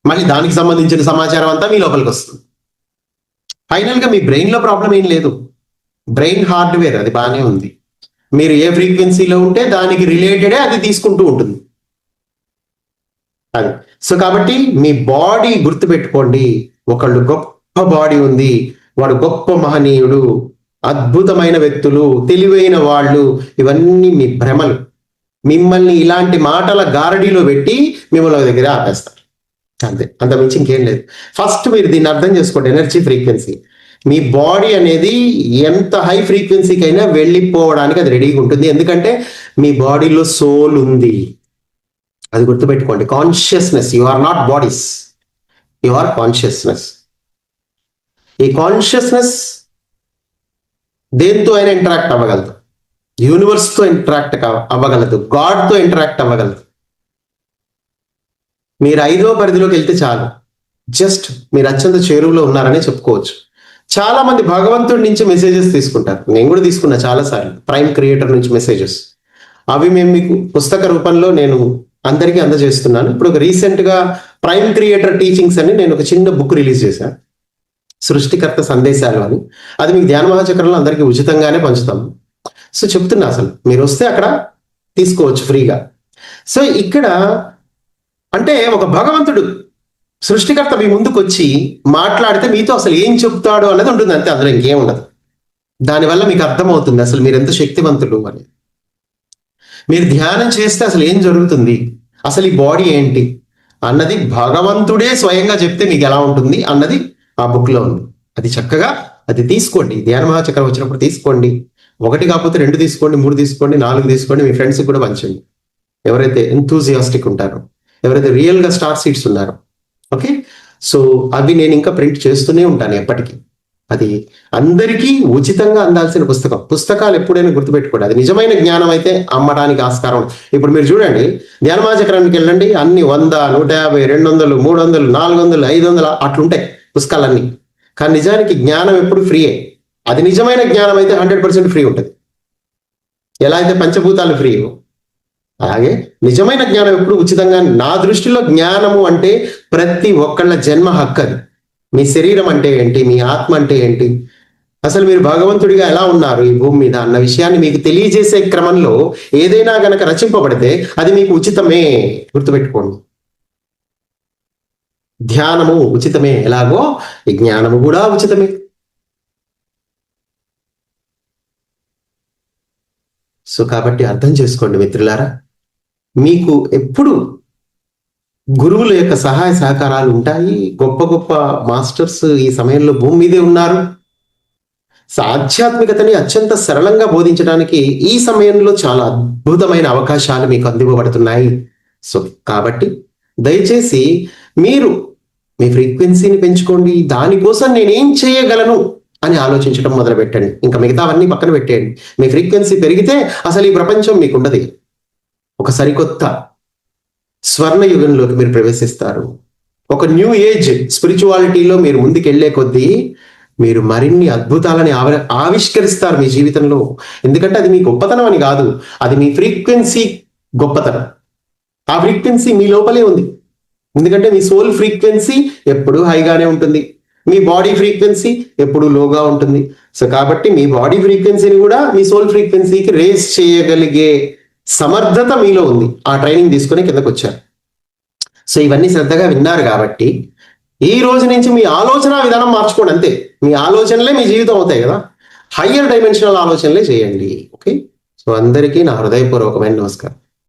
మళ్ళీ దానికి సంబంధించిన సమాచారం అంతా మీ లోపలికి వస్తుంది. ఫైనల్గా మీ బ్రెయిన్లో ప్రాబ్లం ఏం లేదు, బ్రెయిన్ హార్డ్వేర్ అది బాగానే ఉంది. మీరు ఏ ఫ్రీక్వెన్సీలో ఉంటే దానికి రిలేటెడే అది తీసుకుంటూ ఉంటుంది అది. సో కాబట్టి మీ బాడీ గుర్తుపెట్టుకోండి, ఒకళ్ళు గొప్ప బాడీ ఉంది, వాడు గొప్ప మహనీయుడు, అద్భుతమైన వ్యక్తులు, తెలివైన వాళ్ళు, ఇవన్నీ మీ భ్రమలు. మిమ్మల్ని ఇలాంటి మాటల గారడీలో పెట్టి మిమ్మల్ని దగ్గర ఆపేస్తారు అంతే, అంతమించి ఇంకేం లేదు. ఫస్ట్ మీరు దీన్ని అర్థం చేసుకోండి, ఎనర్జీ ఫ్రీక్వెన్సీ. మీ బాడీ అనేది ఎంత హై ఫ్రీక్వెన్సీకి అయినా వెళ్ళిపోవడానికి అది రెడీగా ఉంటుంది, ఎందుకంటే మీ బాడీలో సోల్ ఉంది. అది గుర్తుపెట్టుకోండి. Consciousness, you are not bodies, you are consciousness. ఈ కాన్షియస్నెస్ దేంతో అయినా ఇంటరాక్ట్ అవ్వగలదు, యూనివర్స్తో ఇంటరాక్ట్ అవ్వగలదు, గాడ్తో ఇంటరాక్ట్ అవ్వగలదు. మీరు 5వ పరిధిలోకి వెళ్తే చాలు, జస్ట్ మీరు అత్యంత చేరువలో ఉన్నారని చెప్పుకోవచ్చు. చాలా మంది భగవంతుడి నుంచి మెసేజెస్ తీసుకుంటారు, నేను కూడా తీసుకున్నా చాలాసార్లు, ప్రైమ్ క్రియేటర్ నుంచి మెసేజెస్. అవి మేము మీకు పుస్తక రూపంలో నేను అందరికీ అందజేస్తున్నాను. ఇప్పుడు ఒక రీసెంట్గా ప్రైమ్ క్రియేటర్ టీచింగ్స్ అని నేను ఒక చిన్న బుక్ రిలీజ్ చేశాను, సృష్టికర్త సందేశాలు అని. అది మీకు ధ్యాన మహాచక్రంలో అందరికీ ఉచితంగానే పంచుతాము. సో చెప్తున్నా, అసలు మీరు వస్తే అక్కడ తీసుకోవచ్చు ఫ్రీగా. సో ఇక్కడ అంటే ఒక భగవంతుడు సృష్టికర్త మీ ముందుకు వచ్చి మాట్లాడితే మీతో అసలు ఏం చెప్తాడు అన్నది ఉంటుంది అంతే, అందులో ఇంకేం ఉండదు. దానివల్ల మీకు అర్థమవుతుంది అసలు మీరు ఎంత శక్తివంతులు అని. మీరు ధ్యానం చేస్తే అసలు ఏం జరుగుతుంది, అసలు ఈ బాడీ ఏంటి అన్నది భగవంతుడే స్వయంగా చెప్తే మీకు ఎలా ఉంటుంది అన్నది ఆ బుక్లో ఉంది. అది చక్కగా అది తీసుకోండి, ధ్యాన మహాచక్రం వచ్చినప్పుడు తీసుకోండి. 1 కాకపోతే 2 తీసుకోండి, 3 తీసుకోండి, 4 తీసుకోండి, మీ ఫ్రెండ్స్కి కూడా పంచండి. ఎవరైతే ఎంతూజియాస్టిక్ ఉంటారో, ఎవరైతే రియల్గా స్టార్ సీడ్స్ ఉన్నారో. ఓకే, సో అవి నేను ఇంకా ప్రింట్ చేస్తూనే ఉంటాను ఎప్పటికీ. అది అందరికీ ఉచితంగా అందాల్సిన పుస్తకం. పుస్తకాలు ఎప్పుడైనా గుర్తుపెట్టుకోండి, అది నిజమైన జ్ఞానం అయితే అమ్మడానికి ఆస్కారం. ఇప్పుడు మీరు చూడండి, ధ్యాన మహాచక్రానికి వెళ్ళండి, అన్ని 100, 150, 200, 300, 400, 500 అట్లుంటాయి పుస్తకాలన్నీ. కానీ నిజానికి జ్ఞానం ఎప్పుడు ఫ్రీయే. అది నిజమైన జ్ఞానం అయితే 100% ఫ్రీ ఉంటుంది. ఎలా అయితే పంచభూతాలు ఫ్రీ, అలాగే నిజమైన జ్ఞానం ఎప్పుడు ఉచితంగా. నా దృష్టిలో జ్ఞానము అంటే ప్రతి ఒక్కళ్ళ జన్మ హక్కు. అది మీ శరీరం అంటే ఏంటి, మీ ఆత్మ అంటే ఏంటి, అసలు మీరు భగవంతుడిగా ఎలా ఉన్నారు ఈ భూమి మీద అన్న విషయాన్ని మీకు తెలియజేసే క్రమంలో ఏదైనా గనక రచింపబడితే అది మీకు ఉచితమే, గుర్తుపెట్టుకోండి. ధ్యానము ఉచితమే, ఎలాగో ఈ జ్ఞానము కూడా ఉచితమే. సో కాబట్టి అర్థం చేసుకోండి మిత్రులారా, మీకు ఎప్పుడు గురువుల యొక్క సహాయ సహకారాలు ఉంటాయి. గొప్ప గొప్ప మాస్టర్స్ ఈ సమయంలో భూమి మీదే ఉన్నారు. ఆధ్యాత్మికతని అత్యంత సరళంగా బోధించడానికి ఈ సమయంలో చాలా అద్భుతమైన అవకాశాలు మీకు అందివ్వబడుతున్నాయి. సో కాబట్టి దయచేసి మీరు మీ ఫ్రీక్వెన్సీని పెంచుకోండి. దానికోసం నేనేం చేయగలను అని ఆలోచించడం మొదలు పెట్టండి. ఇంకా మిగతావన్నీ పక్కన పెట్టేయండి. మీ ఫ్రీక్వెన్సీ పెరిగితే అసలు ఈ ప్రపంచం మీకు ఉండదు. ఒక సరికొత్త స్వర్ణ యుగంలోకి మీరు ప్రవేశిస్తారు. ఒక న్యూ ఏజ్ స్పిరిచువాలిటీలో మీరు ముందుకు వెళ్లే కొద్దీ మీరు మరిన్ని అద్భుతాలని ఆవిష్కరిస్తారు మీ జీవితంలో. ఎందుకంటే అది మీ గొప్పతనం అని కాదు, అది మీ ఫ్రీక్వెన్సీ గొప్పతనం. ఆ ఫ్రీక్వెన్సీ మీ లోపలే ఉంది. ఎందుకంటే మీ సోల్ ఫ్రీక్వెన్సీ ఎప్పుడు హైగానే ఉంటుంది, మీ బాడీ ఫ్రీక్వెన్సీ ఎప్పుడు లోగా ఉంటుంది. సో కాబట్టి మీ బాడీ ఫ్రీక్వెన్సీని కూడా మీ సోల్ ఫ్రీక్వెన్సీకి రేస్ చేయగలిగే సమర్థత మీలో ఉంది. ఆ ట్రైనింగ్ తీసుకుని కిందకు వచ్చారు. సో ఇవన్నీ శ్రద్ధగా విన్నారు కాబట్టి ఈ రోజు నుంచి మీ ఆలోచన విధానం మార్చుకోండి అంతే. మీ ఆలోచనలే మీ జీవితం అవుతాయి కదా. హయ్యర్ డైమెన్షనల్ ఆలోచనలే చేయండి. ఓకే, సో అందరికీ నా హృదయపూర్వకమైన నమస్కారం.